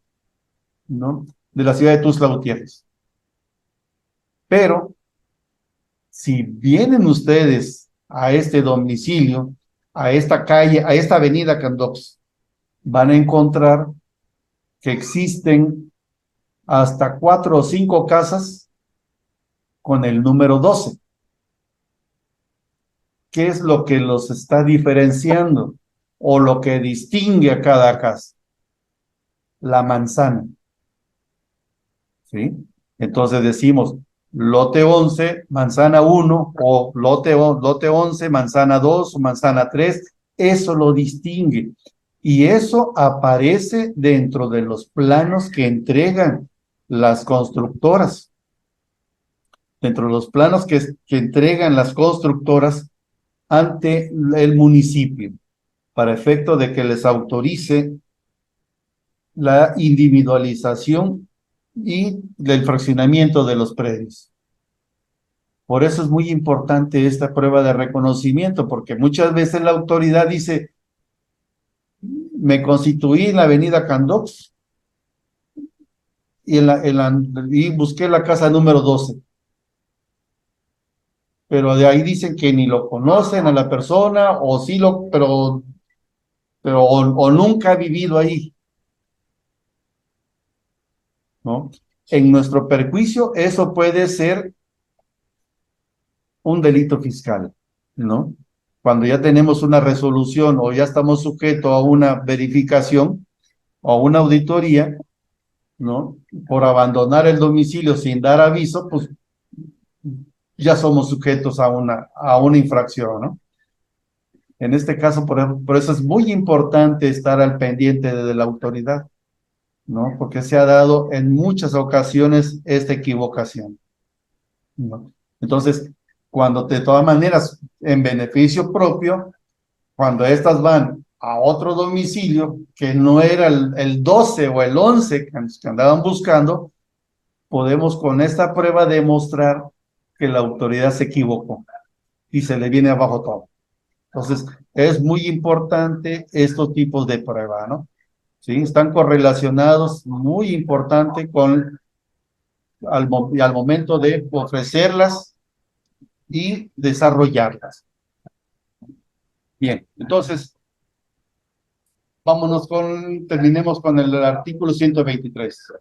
¿no? De la ciudad de Tuxtla Gutiérrez. Pero si vienen ustedes a este domicilio, a esta calle, a esta avenida Candox, van a encontrar que existen hasta 4 o 5 casas con el número 12. ¿Qué es lo que los está diferenciando o lo que distingue a cada casa? La manzana, ¿sí? Entonces decimos lote 11, manzana 1, o lote 11, manzana 2 o manzana 3, eso lo distingue. Y eso aparece dentro de los planos que entregan las constructoras. Dentro de los planos que entregan las constructoras ante el municipio, para efecto de que les autorice la individualización y del fraccionamiento de los predios. Por eso es muy importante esta prueba de reconocimiento, porque muchas veces la autoridad dice, me constituí en la avenida Candox y, y busqué la casa número 12. Pero de ahí dicen que ni lo conocen a la persona, o sí o nunca ha vivido ahí, ¿no? En nuestro perjuicio, eso puede ser un delito fiscal, ¿no? Cuando ya tenemos una resolución o ya estamos sujetos a una verificación o a una auditoría, ¿no? Por abandonar el domicilio sin dar aviso, pues ya somos sujetos a una infracción, ¿no? En este caso, por eso es muy importante estar al pendiente de la autoridad, ¿no? Porque se ha dado en muchas ocasiones esta equivocación, ¿no? Entonces, cuando de todas maneras, en beneficio propio, cuando estas van a otro domicilio que no era el 12 o el 11 que andaban buscando, podemos con esta prueba demostrar que la autoridad se equivocó y se le viene abajo todo. Entonces, es muy importante estos tipos de prueba, ¿no? Sí, están correlacionados muy importante con al momento de ofrecerlas y desarrollarlas. Bien, entonces, terminemos con el artículo 123,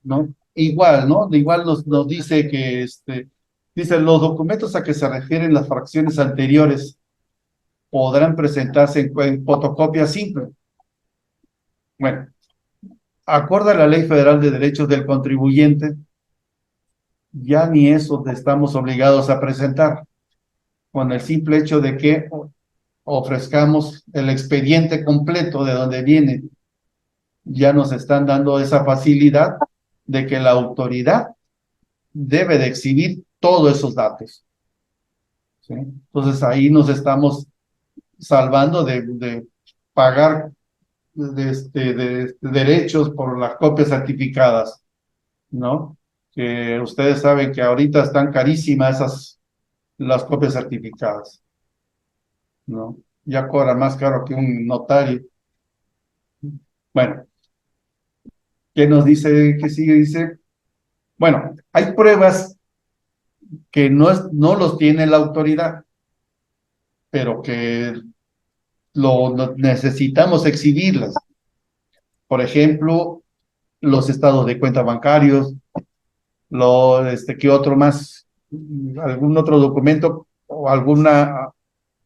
¿no? Igual, ¿no? Igual nos dice que, dice, los documentos a que se refieren las fracciones anteriores podrán presentarse en fotocopia simple. Bueno, acorde a la Ley Federal de Derechos del Contribuyente, ya ni eso estamos obligados a presentar, con el simple hecho de que ofrezcamos el expediente completo de donde viene, ya nos están dando esa facilidad de que la autoridad debe de exhibir todos esos datos, ¿sí? Entonces ahí nos estamos salvando de pagar de derechos por las copias certificadas, ¿no? Que ustedes saben que ahorita están carísimas las copias certificadas, ¿no? Ya cobra más caro que un notario. Bueno, ¿qué nos dice? ¿Qué sigue? Dice, bueno, hay pruebas que no los tiene la autoridad, pero que necesitamos exhibirlas. Por ejemplo, los estados de cuenta bancarios, ¿qué otro más? Algún otro documento o alguna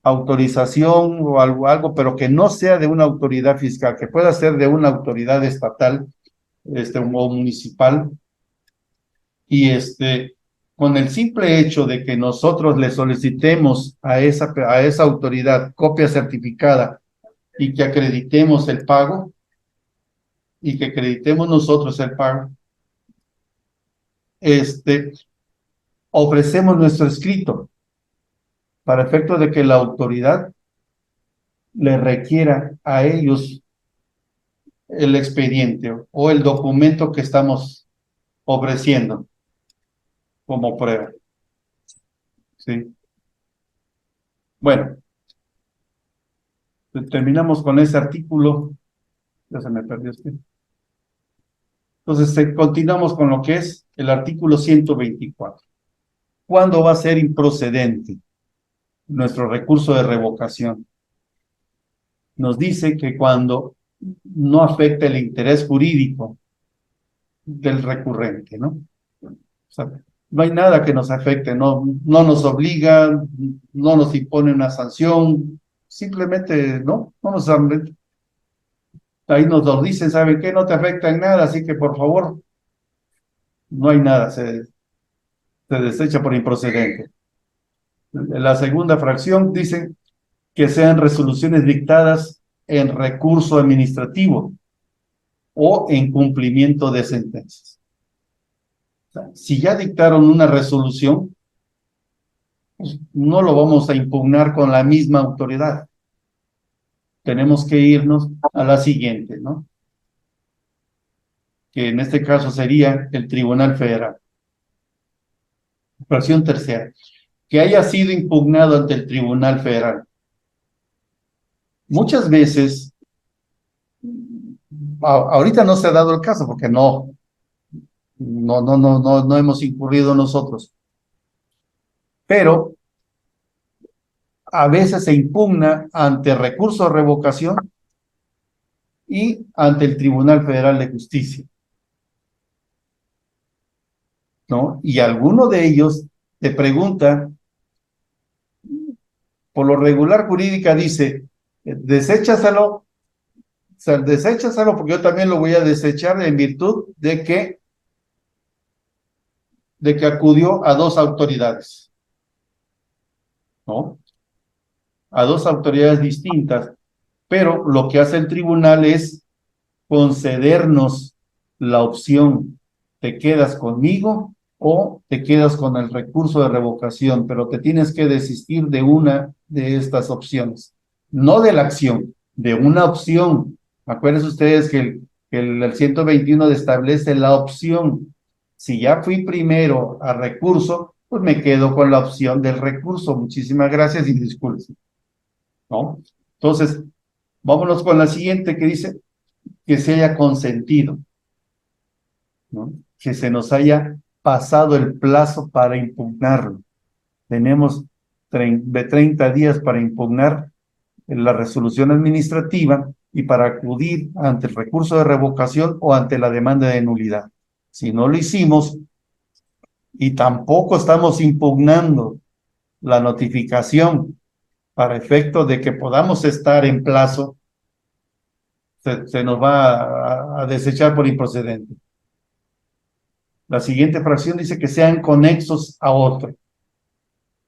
autorización o algo, pero que no sea de una autoridad fiscal, que pueda ser de una autoridad estatal, o municipal, y con el simple hecho de que nosotros le solicitemos a esa autoridad copia certificada y que acreditemos el pago, y que acreditemos nosotros el pago, ofrecemos nuestro escrito para efecto de que la autoridad le requiera a ellos el expediente o el documento que estamos ofreciendo. como prueba. ¿Sí? Bueno, terminamos con ese artículo. Ya se me perdió este. Entonces, continuamos con lo que es el artículo 124. ¿Cuándo va a ser improcedente nuestro recurso de revocación? Nos dice que cuando no afecta el interés jurídico del recurrente, ¿no? O sea, no hay nada que nos afecte, no nos obliga, no nos impone una sanción, simplemente no nos ahí nos lo dicen, ¿saben qué? No te afecta en nada, así que por favor, no hay nada, se desecha por improcedente. La segunda fracción dice que sean resoluciones dictadas en recurso administrativo o en cumplimiento de sentencias. O sea, si ya dictaron una resolución, pues no lo vamos a impugnar con la misma autoridad. Tenemos que irnos a la siguiente, ¿no? Que en este caso sería el Tribunal Federal. Fracción tercera, que haya sido impugnado ante el Tribunal Federal. Muchas veces, ahorita no se ha dado el caso porque no hemos incurrido nosotros, pero a veces se impugna ante recurso de revocación y ante el Tribunal Federal de Justicia, ¿no? Y alguno de ellos te pregunta, por lo regular jurídica dice, deséchaselo, o sea, deséchaselo porque yo también lo voy a desechar en virtud de que acudió a dos autoridades, ¿no? A dos autoridades distintas, pero lo que hace el tribunal es concedernos la opción, te quedas conmigo o te quedas con el recurso de revocación, pero te tienes que desistir de una de estas opciones, no de la acción, de una opción. Acuérdense ustedes que el 121 establece la opción. Si ya fui primero a recurso, pues me quedo con la opción del recurso. Muchísimas gracias y disculpen, ¿no? Entonces, vámonos con la siguiente que dice que se haya consentido, ¿no? Que se nos haya pasado el plazo para impugnarlo. Tenemos de 30 días para impugnar la resolución administrativa y para acudir ante el recurso de revocación o ante la demanda de nulidad. Si no lo hicimos y tampoco estamos impugnando la notificación para efecto de que podamos estar en plazo, se nos va a desechar por improcedente. La siguiente fracción dice que sean conexos a otro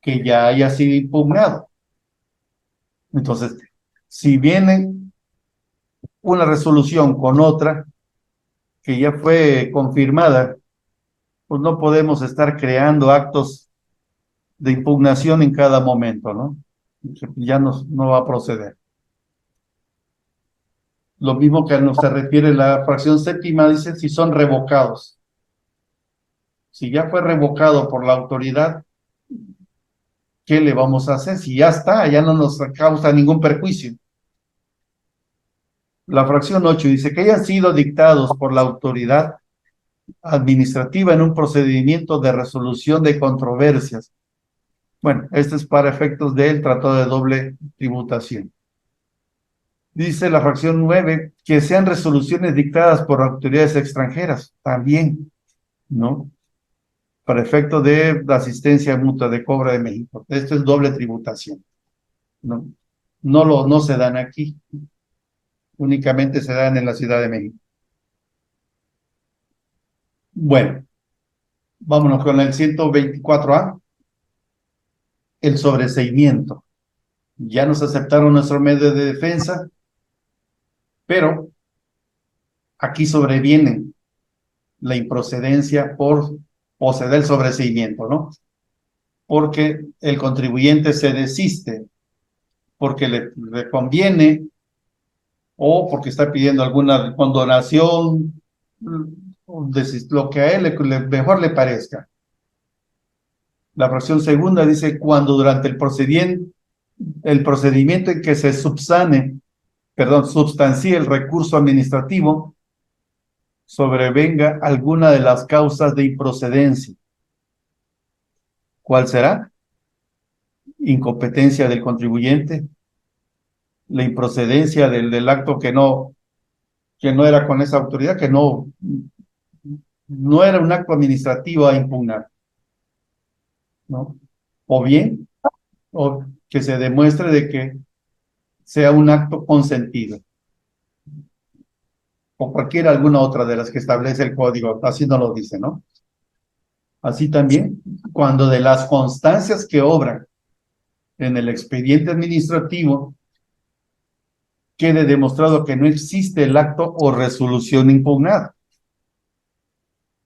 que ya haya sido impugnado. Entonces, si viene una resolución con otra que ya fue confirmada, pues no podemos estar creando actos de impugnación en cada momento, ¿no? Ya no va a proceder. Lo mismo que nos se refiere la fracción séptima, dice si son revocados. Si ya fue revocado por la autoridad, ¿qué le vamos a hacer? Si ya está, ya no nos causa ningún perjuicio. La fracción 8 dice que hayan sido dictados por la autoridad administrativa en un procedimiento de resolución de controversias. Bueno, esto es para efectos del tratado de doble tributación. Dice la fracción 9 que sean resoluciones dictadas por autoridades extranjeras, también, ¿no? Para efecto de la asistencia mutua de cobra de México. Esto es doble tributación, ¿no? No se dan aquí, únicamente se dan en la Ciudad de México. Bueno, vámonos con el 124A, el sobreseimiento. Ya nos aceptaron nuestro medio de defensa, pero aquí sobreviene la improcedencia por proceder el sobreseimiento, ¿no? Porque el contribuyente se desiste, porque le conviene o porque está pidiendo alguna condonación, lo que a él mejor le parezca. La fracción segunda dice, cuando durante el procedimiento en que se substancie el recurso administrativo, sobrevenga alguna de las causas de improcedencia. ¿Cuál será? Incompetencia del contribuyente, la improcedencia del acto que no era con esa autoridad, que no era un acto administrativo a impugnar, ¿no? O bien, o que se demuestre de que sea un acto consentido, o alguna otra de las que establece el código, así no lo dice, ¿no? Así también, cuando de las constancias que obran en el expediente administrativo quede demostrado que no existe el acto o resolución impugnada,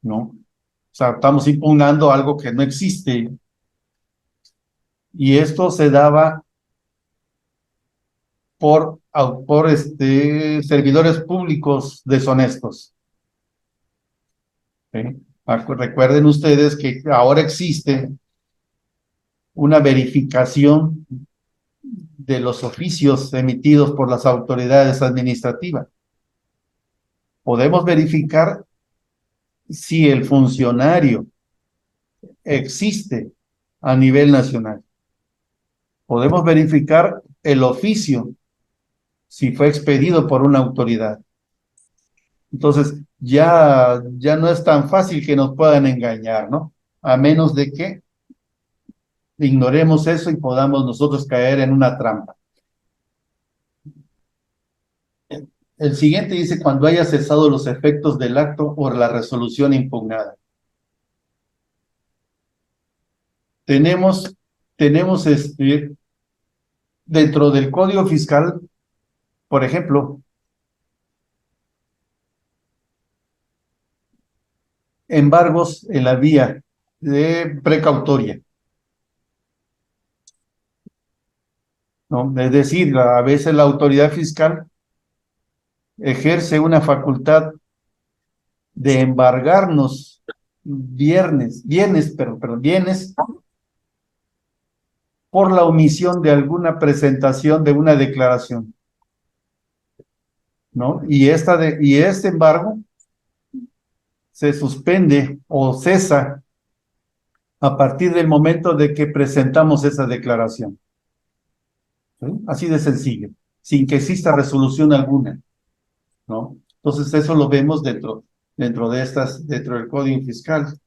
¿no? O sea, estamos impugnando algo que no existe, y esto se daba por servidores públicos deshonestos. ¿Sí? Recuerden ustedes que ahora existe una verificación de los oficios emitidos por las autoridades administrativas. Podemos verificar si el funcionario existe a nivel nacional. Podemos verificar el oficio si fue expedido por una autoridad. Entonces, ya no es tan fácil que nos puedan engañar, ¿no? A menos de que ignoremos eso y podamos nosotros caer en una trampa. El siguiente dice, cuando haya cesado los efectos del acto o la resolución impugnada. Tenemos dentro del Código Fiscal, por ejemplo, embargos en la vía de precautoria, ¿no? Es decir, a veces la autoridad fiscal ejerce una facultad de embargarnos bienes por la omisión de alguna presentación de una declaración, ¿no? Y este embargo se suspende o cesa a partir del momento de que presentamos esa declaración. ¿Sí? Así de sencillo, sin que exista resolución alguna, ¿no? Entonces eso lo vemos dentro del Código Fiscal.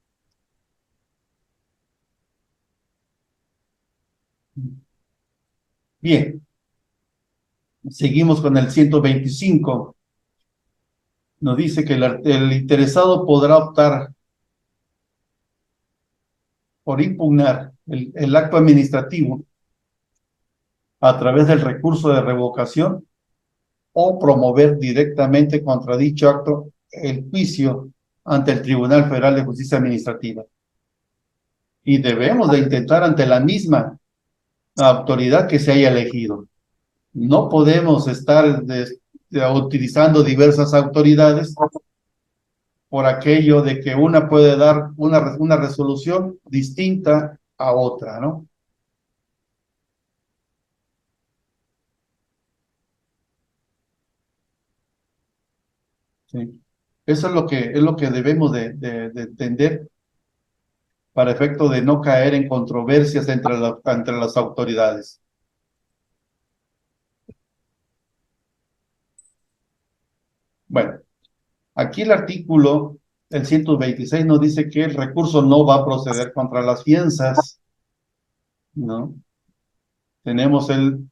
Bien, seguimos con el 125. Nos dice que el interesado podrá optar por impugnar el acto administrativo a través del recurso de revocación o promover directamente contra dicho acto el juicio ante el Tribunal Federal de Justicia Administrativa. Y debemos de intentar ante la misma autoridad que se haya elegido. No podemos estar utilizando diversas autoridades por aquello de que una puede dar una resolución distinta a otra, ¿no? Sí. Eso es lo que debemos de entender para efecto de no caer en controversias entre las autoridades. Bueno, aquí el 126 nos dice que el recurso no va a proceder contra las fianzas, ¿no? Tenemos el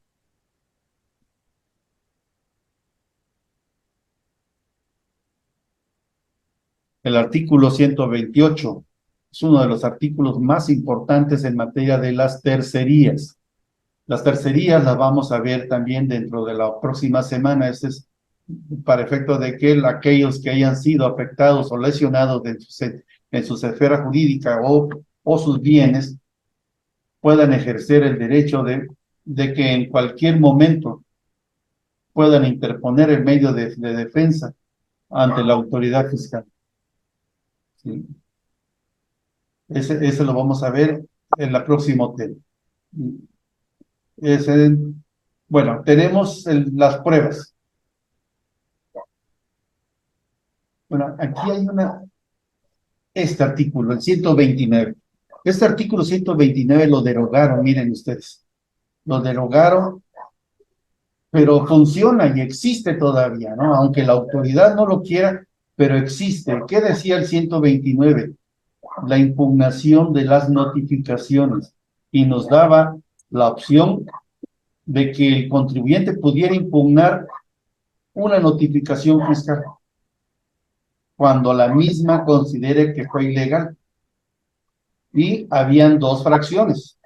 artículo 128. Es uno de los artículos más importantes en materia de las tercerías. Las tercerías las vamos a ver también dentro de la próxima semana. Este es para efecto de que aquellos que hayan sido afectados o lesionados en su esfera jurídica o sus bienes puedan ejercer el derecho de que en cualquier momento puedan interponer el medio de defensa ante la autoridad fiscal. ¿Sí? Ese lo vamos a ver en la próximo tema. Es bueno, tenemos las pruebas. Bueno, aquí hay este artículo, el 129. Este artículo 129 lo derogaron, miren ustedes. Lo derogaron, pero funciona y existe todavía, ¿no? Aunque la autoridad no lo quiera, pero existe. ¿Qué decía el 129? La impugnación de las notificaciones y nos daba la opción de que el contribuyente pudiera impugnar una notificación fiscal cuando la misma considere que fue ilegal. Y habían dos fracciones.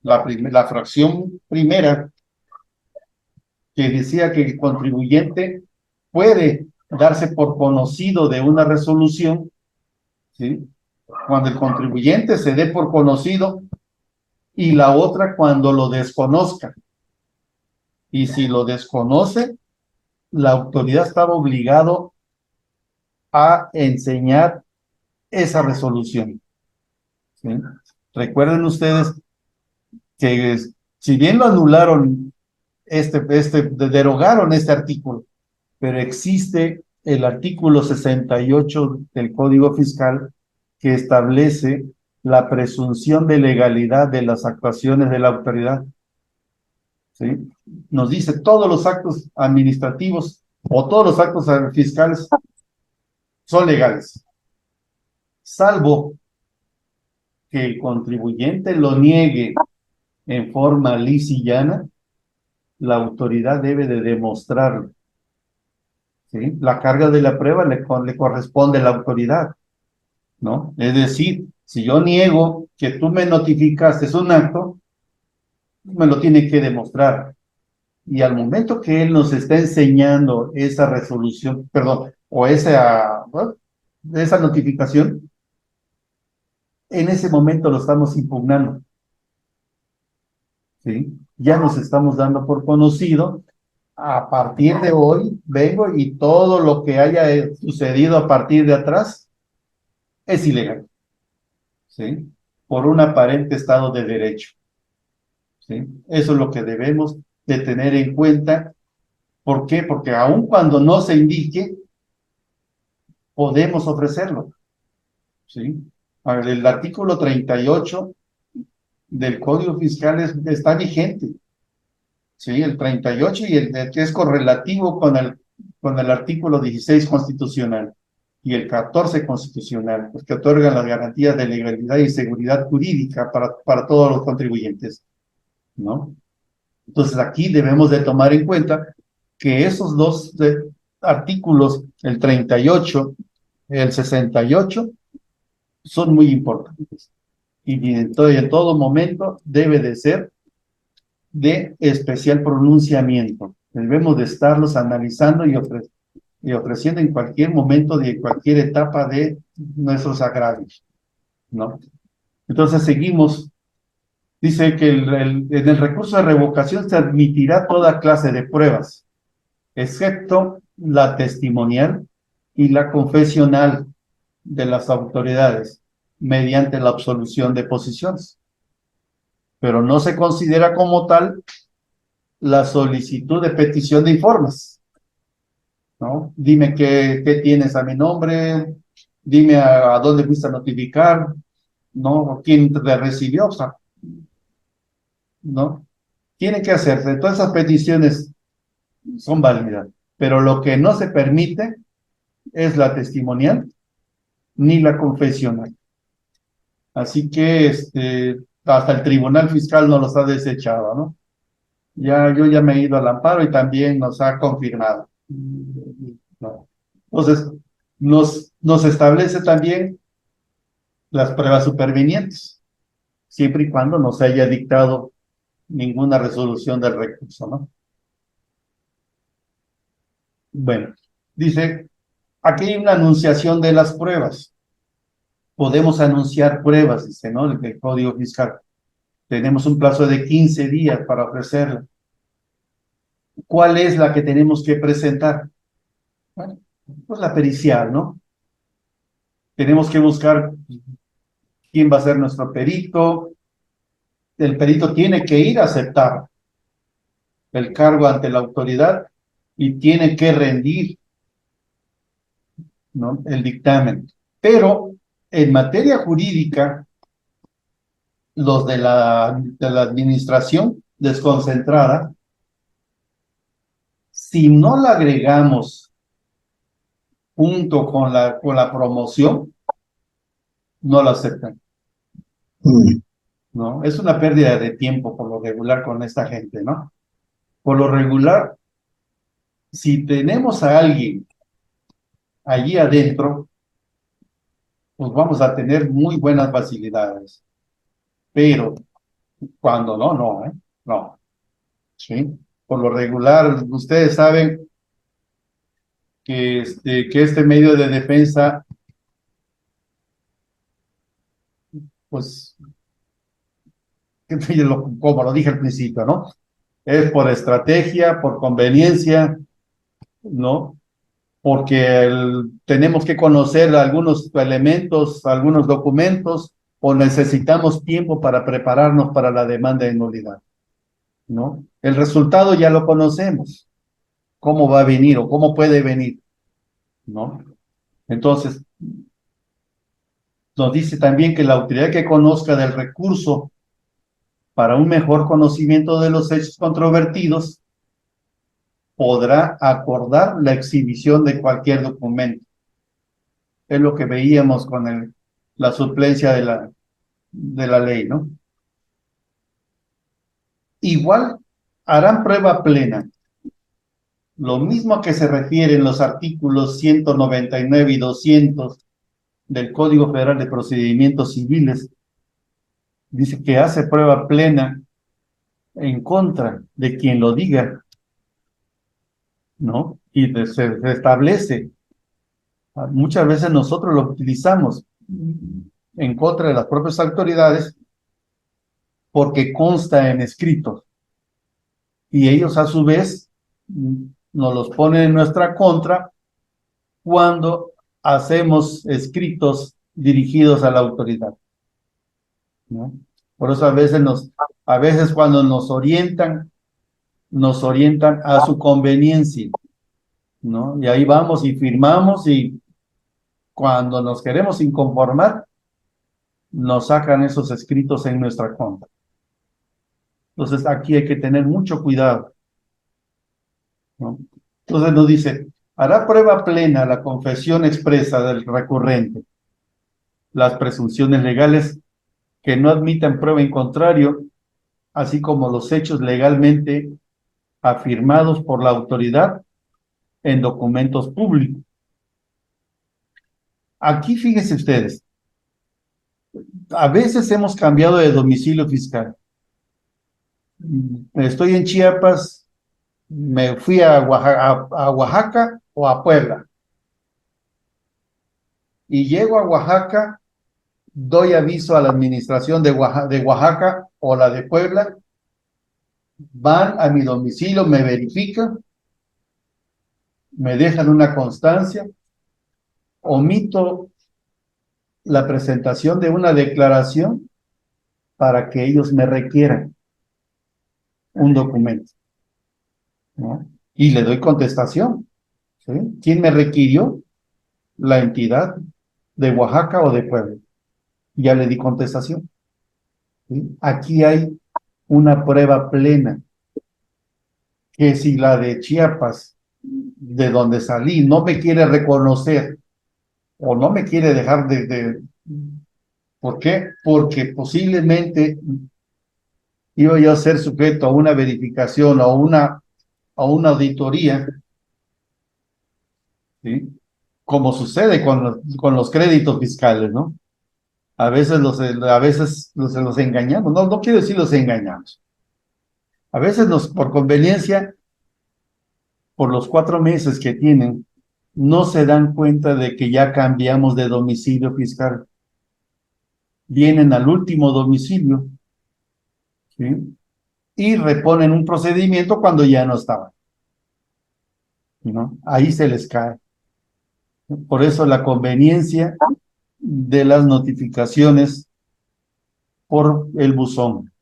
La fracción primera, que decía que el contribuyente puede darse por conocido de una resolución, ¿sí? Cuando el contribuyente se dé por conocido, y la otra cuando lo desconozca. Y si lo desconoce, la autoridad estaba obligado a enseñar esa resolución, ¿sí? Recuerden ustedes que si bien lo anularon, derogaron este artículo, pero existe el artículo 68 del Código Fiscal que establece la presunción de legalidad de las actuaciones de la autoridad, ¿sí? Nos dice todos los actos administrativos o todos los actos fiscales son legales, salvo que el contribuyente lo niegue en forma lisa y llana, la autoridad debe de demostrarlo, ¿sí? La carga de la prueba le corresponde a la autoridad, ¿no? Es decir, si yo niego que tú me notificaste un acto, me lo tiene que demostrar. Y al momento que él nos está enseñando esa resolución, perdón, o esa notificación, en ese momento lo estamos impugnando, ¿sí? Ya nos estamos dando por conocido. A partir de hoy vengo y todo lo que haya sucedido a partir de atrás es ilegal, ¿sí? Por un aparente estado de derecho, ¿sí? Eso es lo que debemos de tener en cuenta. ¿Por qué? Porque aun cuando no se indique, podemos ofrecerlo, ¿sí? A ver, el artículo 38 del Código Fiscal está vigente, ¿sí? El 38 y el que es correlativo con el artículo 16 constitucional y el 14 constitucional, pues, que otorgan las garantías de legalidad y seguridad jurídica para todos los contribuyentes, ¿no? Entonces aquí debemos de tomar en cuenta que esos dos artículos, el 38, el 68, son muy importantes y en todo momento debe de ser de especial pronunciamiento. Debemos de estarlos analizando y ofreciendo en cualquier momento de cualquier etapa de nuestros agravios, ¿no? Entonces seguimos. Dice que en el recurso de revocación se admitirá toda clase de pruebas, excepto la testimonial y la confesional de las autoridades, mediante la absolución de posiciones. Pero no se considera como tal la solicitud de petición de informes, ¿no? Dime qué tienes a mi nombre, dime a dónde fuiste a notificar, ¿no? ¿Quién te recibió? O sea, ¿no? Tiene que hacerse. Todas esas peticiones son válidas, pero lo que no se permite es la testimonial ni la confesional. Así que hasta el Tribunal Fiscal no los ha desechado, ¿no? Yo ya me he ido al amparo y también nos ha confirmado, ¿no? Entonces, nos establece también las pruebas supervenientes, siempre y cuando no se haya dictado ninguna resolución del recurso, ¿no? Bueno, dice, aquí hay una anunciación de las pruebas. Podemos anunciar pruebas, dice, ¿no? El Código Fiscal. Tenemos un plazo de 15 días para ofrecerla. ¿Cuál es la que tenemos que presentar? Bueno, pues la pericial, ¿no? Tenemos que buscar quién va a ser nuestro perito, el perito tiene que ir a aceptar el cargo ante la autoridad y tiene que rendir, ¿no?, el dictamen. Pero en materia jurídica, los de la administración desconcentrada, si no la agregamos junto con la promoción, no la aceptan. ¿No? Es una pérdida de tiempo por lo regular con esta gente, ¿no? Por lo regular, si tenemos a alguien allí adentro, pues vamos a tener muy buenas facilidades. Pero cuando no, no, ¿eh? No. ¿Sí? Por lo regular, ustedes saben que este medio de defensa, pues, como lo dije al principio, ¿no? Es por estrategia, por conveniencia, ¿no? Porque tenemos que conocer algunos elementos, algunos documentos, o necesitamos tiempo para prepararnos para la demanda de nulidad, ¿no? El resultado ya lo conocemos, cómo va a venir o cómo puede venir, ¿no? Entonces, nos dice también que la autoridad que conozca del recurso para un mejor conocimiento de los hechos controvertidos podrá acordar la exhibición de cualquier documento. Es lo que veíamos con la suplencia de la ley, ¿no? Igual harán prueba plena. Lo mismo que se refieren los artículos 199 y 200 del Código Federal de Procedimientos Civiles, dice que hace prueba plena en contra de quien lo diga, ¿no? Y se establece. Muchas veces nosotros lo utilizamos en contra de las propias autoridades porque consta en escrito. Y ellos a su vez nos los ponen en nuestra contra cuando hacemos escritos dirigidos a la autoridad, ¿no? Por eso a veces cuando nos orientan a su conveniencia, ¿no? Y ahí vamos y firmamos y cuando nos queremos inconformar, nos sacan esos escritos en nuestra contra. Entonces aquí hay que tener mucho cuidado, ¿no? Entonces nos dice, hará prueba plena la confesión expresa del recurrente, las presunciones legales que no admitan prueba en contrario, así como los hechos legalmente afirmados por la autoridad en documentos públicos. Aquí fíjense ustedes, a veces hemos cambiado de domicilio fiscal. Estoy en Chiapas, me fui a Oaxaca o a Puebla. Y llego a Oaxaca, doy aviso a la administración de Oaxaca o la de Puebla, van a mi domicilio, me verifican, me dejan una constancia, omito la presentación de una declaración para que ellos me requieran un documento, ¿no? Y le doy contestación, ¿sí? ¿Quién me requirió? La entidad de Oaxaca o de Puebla. Ya le di contestación, ¿sí? Aquí hay una prueba plena, que si la de Chiapas, de donde salí, no me quiere reconocer o no me quiere dejar ¿por qué? Porque posiblemente iba yo a ser sujeto a una verificación o a una auditoría, ¿sí? Como sucede con los créditos fiscales, ¿no? A veces los engañamos, no quiero decir los engañamos. A veces por conveniencia, por los 4 meses que tienen, no se dan cuenta de que ya cambiamos de domicilio fiscal. Vienen al último domicilio, ¿sí? Y reponen un procedimiento cuando ya no estaba, ¿no? Ahí se les cae. Por eso la conveniencia de las notificaciones por el buzón,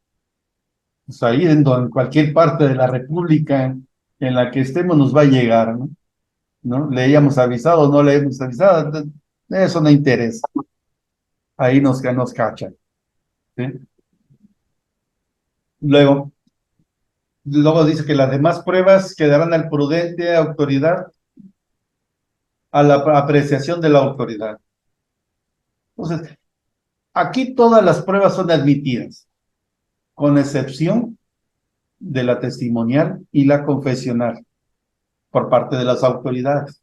Pues ahí en cualquier parte de la República en la que estemos nos va a llegar, ¿no? ¿No? ¿Le hayamos avisado o no le hemos avisado? Eso no interesa. Ahí nos cachan, ¿sí? Luego, luego dice que las demás pruebas quedarán al prudente autoridad a la apreciación de la autoridad. Entonces, aquí todas las pruebas son admitidas, con excepción de la testimonial y la confesional por parte de las autoridades,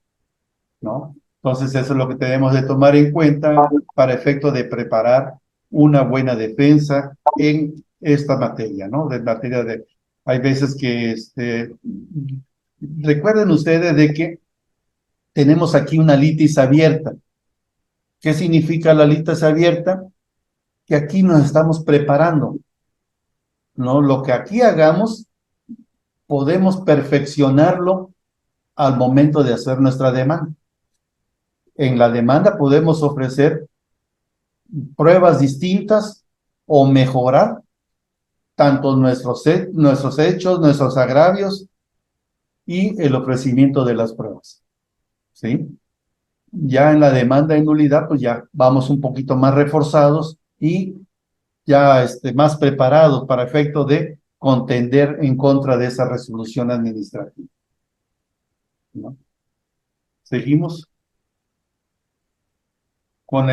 ¿no? Entonces, eso es lo que tenemos de tomar en cuenta para efecto de preparar una buena defensa en esta materia, ¿no? De materia de, hay veces que, recuerden ustedes de que tenemos aquí una litis abierta. ¿Qué significa la litis abierta? Que aquí nos estamos preparando, ¿no? Lo que aquí hagamos, podemos perfeccionarlo al momento de hacer nuestra demanda. En la demanda podemos ofrecer pruebas distintas o mejorar tanto nuestros hechos, nuestros agravios y el ofrecimiento de las pruebas, ¿sí? Ya en la demanda de nulidad, pues ya vamos un poquito más reforzados y ya más preparados para efecto de contender en contra de esa resolución administrativa, ¿no? Seguimos con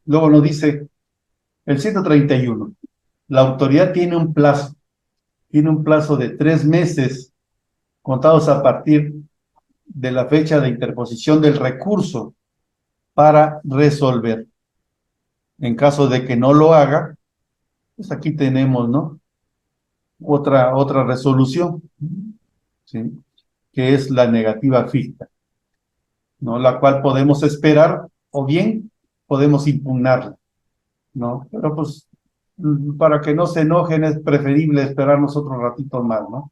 luego nos dice el 131, la autoridad tiene un plazo de 3 meses contados a partir de la fecha de interposición del recurso para resolver. En caso de que no lo haga, pues aquí tenemos, ¿no? Otra resolución, ¿sí? Que es la negativa ficta, ¿no? La cual podemos esperar o bien podemos impugnarla, ¿no? Pero pues para que no se enojen es preferible esperarnos otro ratito más, ¿no?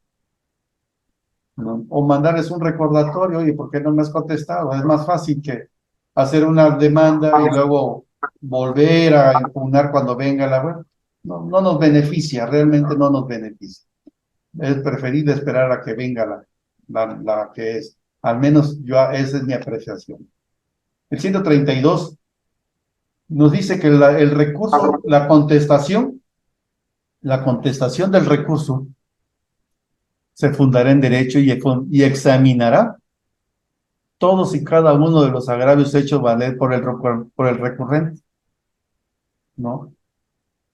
¿No? O mandarles un recordatorio, oye, ¿por qué no me has contestado? Es más fácil que hacer una demanda y luego volver a impugnar cuando venga la web. No, no nos beneficia, realmente no nos beneficia. Es preferible esperar a que venga la que es. Al menos esa es mi apreciación. El 132 nos dice que el recurso, la contestación del recurso se fundará en derecho y examinará todos y cada uno de los agravios hechos valer por el recurrente, ¿no?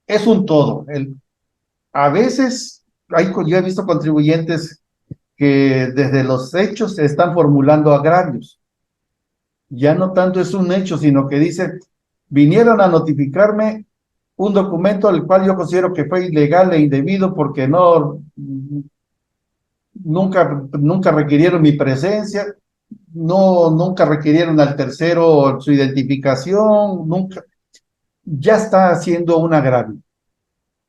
Es un todo. A veces yo he visto contribuyentes que desde los hechos se están formulando agravios. Ya no tanto es un hecho, sino que dice, vinieron a notificarme un documento al cual yo considero que fue ilegal e indebido porque nunca requirieron mi presencia, nunca requirieron al tercero su identificación, nunca, ya está haciendo un agravio.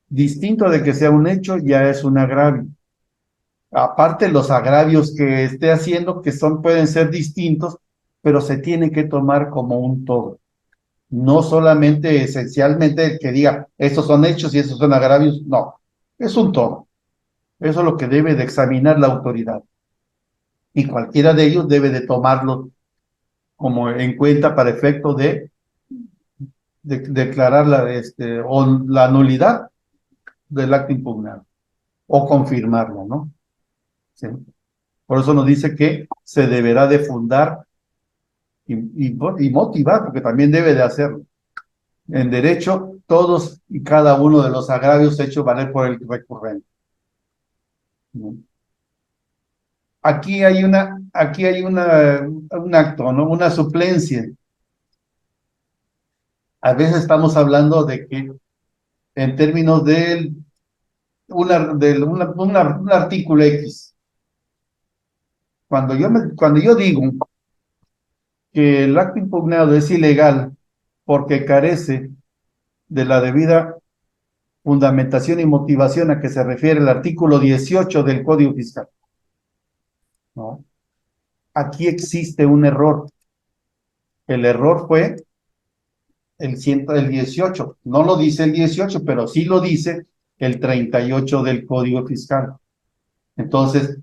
Distinto de que sea un hecho, ya es un agravio. Aparte, los agravios que esté haciendo, pueden ser distintos, pero se tiene que tomar como un todo. No solamente esencialmente el que diga, estos son hechos y estos son agravios, no, es un todo. Eso es lo que debe de examinar la autoridad. Y cualquiera de ellos debe de tomarlo como en cuenta para efecto de declarar o la nulidad del acto impugnado o confirmarlo, ¿no? ¿Sí? Por eso nos dice que se deberá de fundar y motivar, porque también debe de hacerlo. En derecho, todos y cada uno de los agravios hechos valer por el recurrente, ¿no? Aquí hay un acto, ¿no? Una suplencia. A veces estamos hablando de que en términos un artículo X. Cuando yo digo que el acto impugnado es ilegal porque carece de la debida fundamentación y motivación a que se refiere el artículo 18 del Código Fiscal, ¿no? Aquí existe un error. El error fue el 18, no lo dice el 18, pero sí lo dice el 38 del Código Fiscal. Entonces,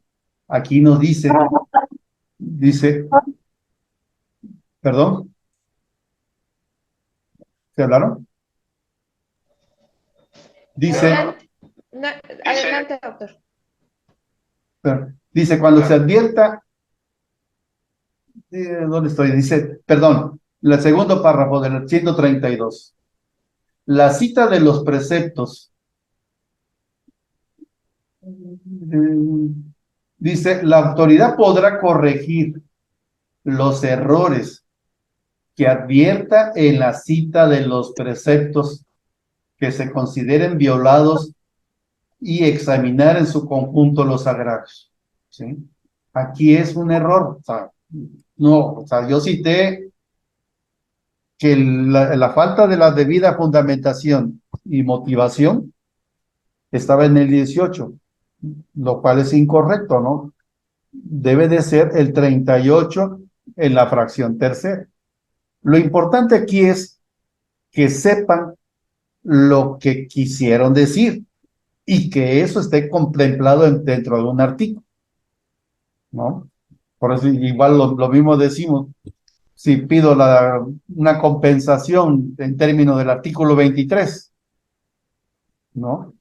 aquí nos dice, perdón, ¿se hablaron? Dice, Adelante, no, adelante, doctor. dice, cuando se advierta, ¿dónde estoy? Dice, perdón, el segundo párrafo del 132. La cita de los preceptos, dice, la autoridad podrá corregir los errores que advierta en la cita de los preceptos que se consideren violados y examinar en su conjunto los agravios. ¿Sí? Aquí es un error. O sea, no, o sea, yo cité que la falta de la debida fundamentación y motivación estaba en el 18, lo cual es incorrecto, ¿no? Debe de ser el 38 en la fracción tercera. Lo importante aquí es que sepan lo que quisieron decir y que eso esté contemplado dentro de un artículo, ¿no? Por eso igual lo mismo decimos, si pido una compensación en términos del artículo 23, ¿no?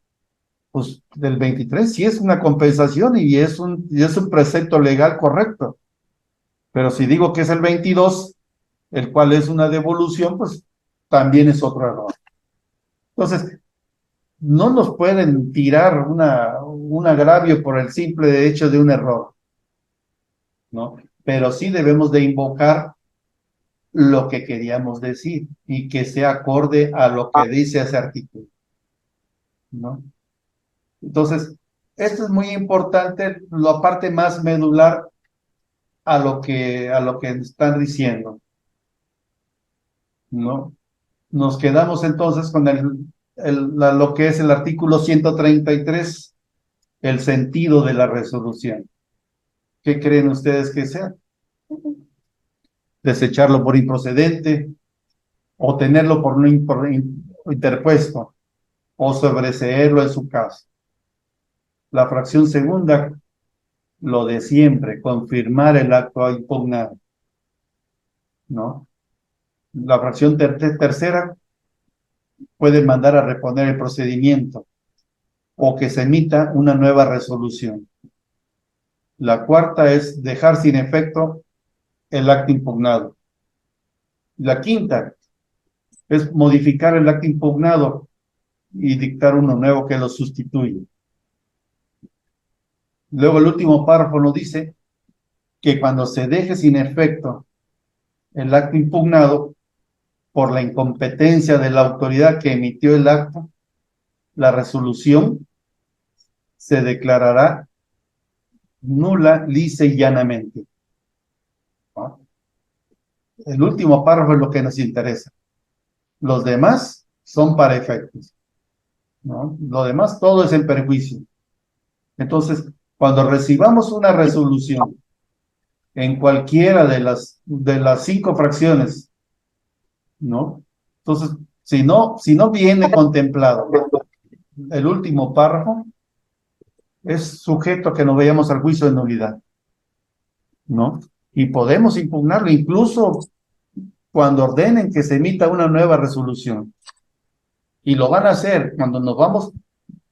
Pues del 23 sí es una compensación y es un precepto legal correcto, pero si digo que es el 22, el cual es una devolución, pues también es otro error. Entonces, no nos pueden tirar un agravio por el simple hecho de un error, ¿no? Pero sí debemos de invocar lo que queríamos decir y que sea acorde a lo que dice ese artículo, ¿no? Entonces, esto es muy importante, la parte más medular a lo que están diciendo, ¿no? Nos quedamos entonces con lo que es el artículo 133, el sentido de la resolución. ¿Qué creen ustedes que sea? Desecharlo por improcedente, o tenerlo por no interpuesto, o sobreseerlo en su caso. La fracción segunda, lo de siempre, confirmar el acto impugnado, ¿no? La fracción tercera puede mandar a reponer el procedimiento o que se emita una nueva resolución. La cuarta es dejar sin efecto el acto impugnado. La quinta es modificar el acto impugnado y dictar uno nuevo que lo sustituye. Luego el último párrafo nos dice que cuando se deje sin efecto el acto impugnado por la incompetencia de la autoridad que emitió el acto, la resolución se declarará nula, lisa y llanamente, ¿no? El último párrafo es lo que nos interesa. Los demás son para efectos, ¿no? Lo demás todo es en perjuicio. Entonces, cuando recibamos una resolución en cualquiera de las 5 fracciones, ¿no? Entonces, si no viene contemplado el último párrafo, es sujeto a que nos vayamos al juicio de nulidad, ¿no? Y podemos impugnarlo, incluso cuando ordenen que se emita una nueva resolución. Y lo van a hacer cuando nos vamos,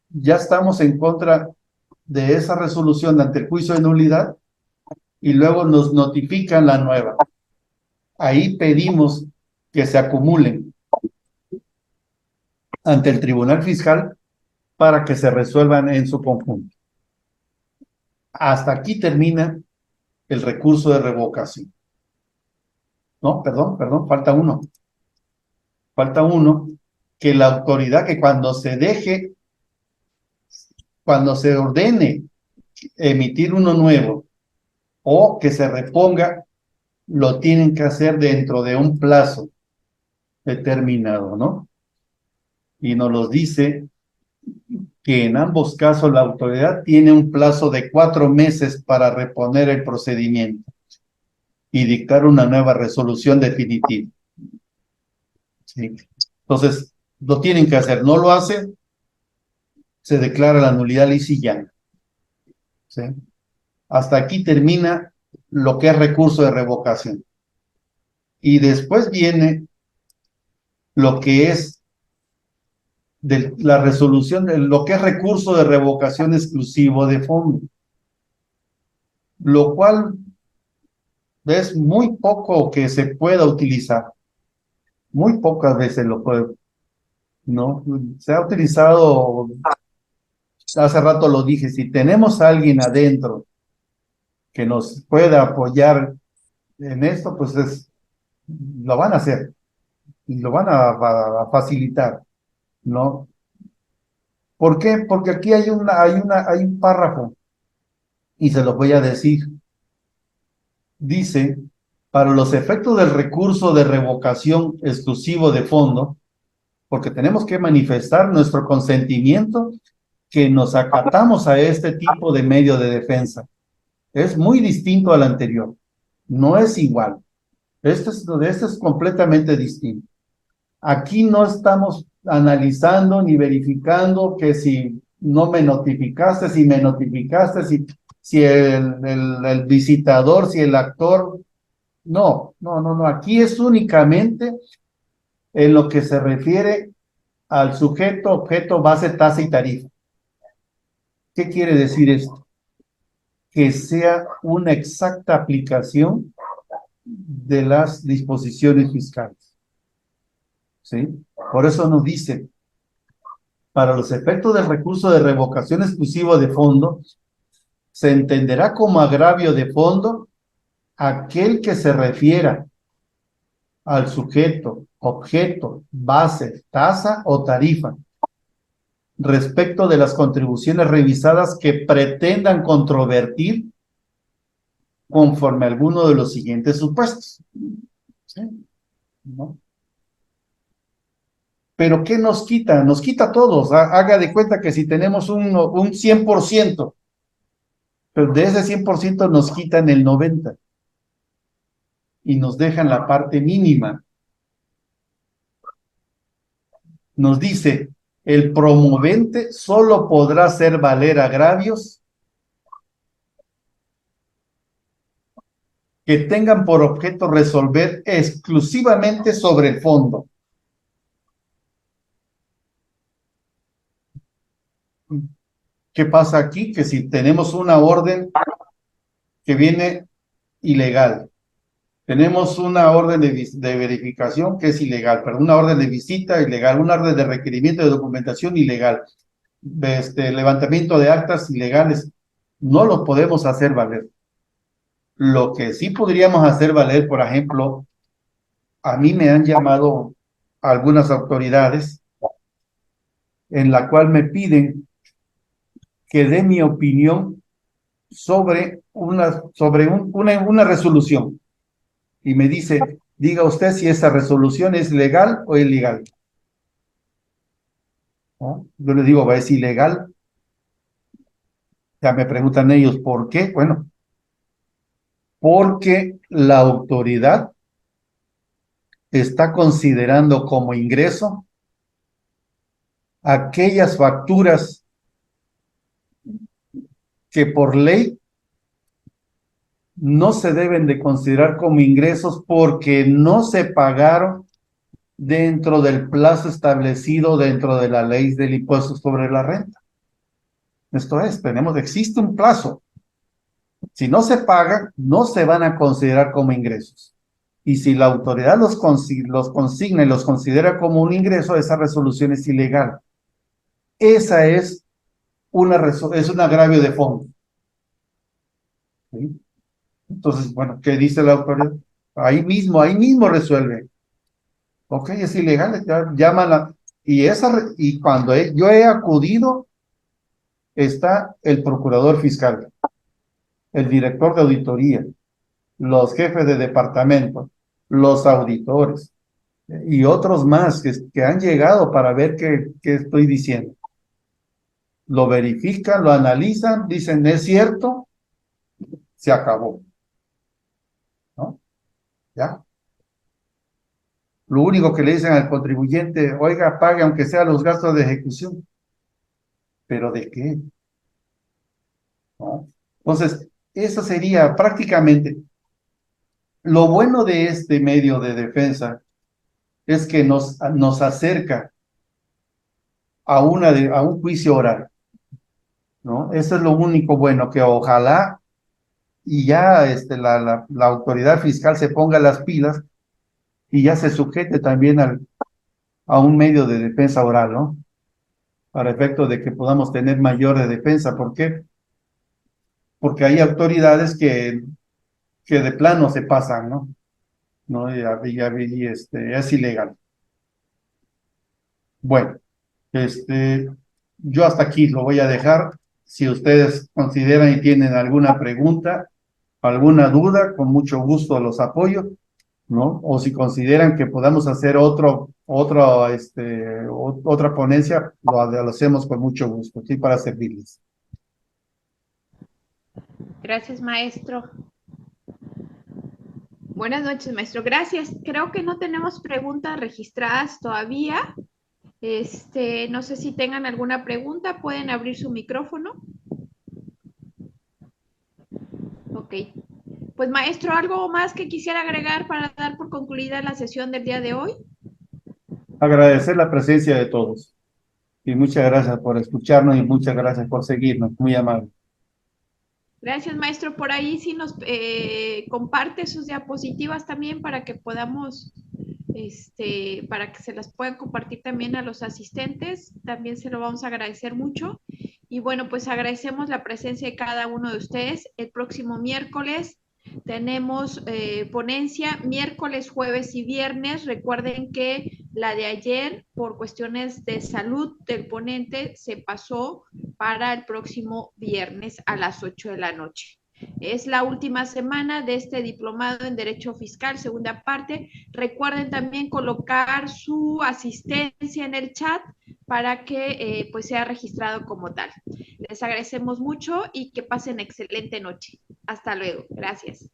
ya estamos en contra de esa resolución ante el juicio de nulidad y luego nos notifican la nueva. Ahí pedimos que se acumulen ante el Tribunal Fiscal para que se resuelvan en su conjunto. Hasta aquí termina el recurso de revocación. No, perdón, falta uno. Falta uno, que la autoridad, que cuando se ordene emitir uno nuevo o que se reponga, lo tienen que hacer dentro de un plazo determinado, ¿no? Y nos lo dice que en ambos casos la autoridad tiene un plazo de 4 meses para reponer el procedimiento y dictar una nueva resolución definitiva. ¿sí? Entonces, lo tienen que hacer. No lo hace, se declara la nulidad lisa y llana, ¿sí? Hasta aquí termina lo que es recurso de revocación. Y después viene lo que es de la resolución de lo que es recurso de revocación exclusivo de fondo, lo cual es muy poco que se pueda utilizar. Muy pocas veces lo puede, ¿no? Se ha utilizado, hace rato lo dije, si tenemos a alguien adentro que nos pueda apoyar en esto, pues lo van a hacer y lo van a facilitar, ¿no? ¿Por qué? Porque aquí hay un párrafo y se lo voy a decir. Dice, para los efectos del recurso de revocación exclusivo de fondo, porque tenemos que manifestar nuestro consentimiento que nos acatamos a este tipo de medio de defensa. Es muy distinto al anterior, no es igual. Este es completamente distinto. Aquí no estamos analizando ni verificando que si no me notificaste, si me notificaste, si el visitador, si el actor. No. Aquí es únicamente en lo que se refiere al sujeto, objeto, base, tasa y tarifa. ¿Qué quiere decir esto? Que sea una exacta aplicación de las disposiciones fiscales, ¿sí? Por eso nos dice, para los efectos del recurso de revocación exclusivo de fondo, se entenderá como agravio de fondo aquel que se refiera al sujeto, objeto, base, tasa o tarifa respecto de las contribuciones revisadas que pretendan controvertir conforme a alguno de los siguientes supuestos. ¿Sí? ¿No? Pero ¿qué nos quita? Nos quita a todos. Haga de cuenta que si tenemos un 100%, pero de ese 100% nos quitan el 90% y nos dejan la parte mínima. Nos dice, el promovente solo podrá hacer valer agravios que tengan por objeto resolver exclusivamente sobre el fondo. ¿Qué pasa aquí? Que si tenemos una orden que viene ilegal, tenemos una orden de verificación que es ilegal, pero una orden de visita ilegal, una orden de requerimiento de documentación ilegal, levantamiento de actas ilegales, no lo podemos hacer valer. Lo que sí podríamos hacer valer, por ejemplo, a mí me han llamado algunas autoridades en la cual me piden que dé mi opinión sobre una resolución. Y me dice, diga usted si esa resolución es legal o ilegal. ¿No? Yo le digo, es ilegal. Ya me preguntan ellos, ¿por qué? Bueno, porque la autoridad está considerando como ingreso aquellas facturas que por ley no se deben de considerar como ingresos porque no se pagaron dentro del plazo establecido dentro de la ley del impuesto sobre la renta. Esto es, existe un plazo. Si no se paga, no se van a considerar como ingresos. Y si la autoridad los consigna y los considera como un ingreso, esa resolución es ilegal. Esa es es un agravio de fondo. ¿Sí? Entonces, bueno, ¿qué dice la autoridad? Ahí mismo resuelve. Ok, es ilegal, llámala. Y cuando yo he acudido, está el procurador fiscal, el director de auditoría, los jefes de departamento, los auditores y otros más que han llegado para ver qué estoy diciendo. Lo verifican, lo analizan, dicen, es cierto, se acabó. ¿No? ¿Ya? Lo único que le dicen al contribuyente, oiga, pague aunque sea los gastos de ejecución, pero ¿de qué? ¿No? Entonces, eso sería prácticamente lo bueno de este medio de defensa es que nos acerca a un juicio oral, ¿no? Eso es lo único bueno, que ojalá y ya la autoridad fiscal se ponga las pilas y ya se sujete también a un medio de defensa oral, ¿no? Para efecto de que podamos tener mayor de defensa. ¿Por qué? Porque hay autoridades que de plano se pasan, ¿no? ¿No? Es ilegal. Bueno, yo hasta aquí lo voy a dejar. Si ustedes consideran y tienen alguna pregunta, alguna duda, con mucho gusto los apoyo, ¿no? O si consideran que podamos hacer otra ponencia, lo hacemos con mucho gusto, ¿sí? Para servirles. Gracias, maestro. Buenas noches, maestro. Gracias. Creo que no tenemos preguntas registradas todavía. No sé si tengan alguna pregunta, pueden abrir su micrófono. Ok. Pues maestro, ¿algo más que quisiera agregar para dar por concluida la sesión del día de hoy? Agradecer la presencia de todos y muchas gracias por escucharnos y muchas gracias por seguirnos. Muy amable. Gracias, maestro. Por ahí sí nos comparte sus diapositivas también para que podamos, para que se las puedan compartir también a los asistentes. También se lo vamos a agradecer mucho. Y bueno, pues agradecemos la presencia de cada uno de ustedes. El próximo miércoles tenemos ponencia, miércoles, jueves y viernes. Recuerden que la de ayer, por cuestiones de salud del ponente, se pasó para el próximo viernes a las 8 de la noche. Es la última semana de este diplomado en Derecho Fiscal, segunda parte. Recuerden también colocar su asistencia en el chat para que pues sea registrado como tal. Les agradecemos mucho y que pasen excelente noche. Hasta luego. Gracias.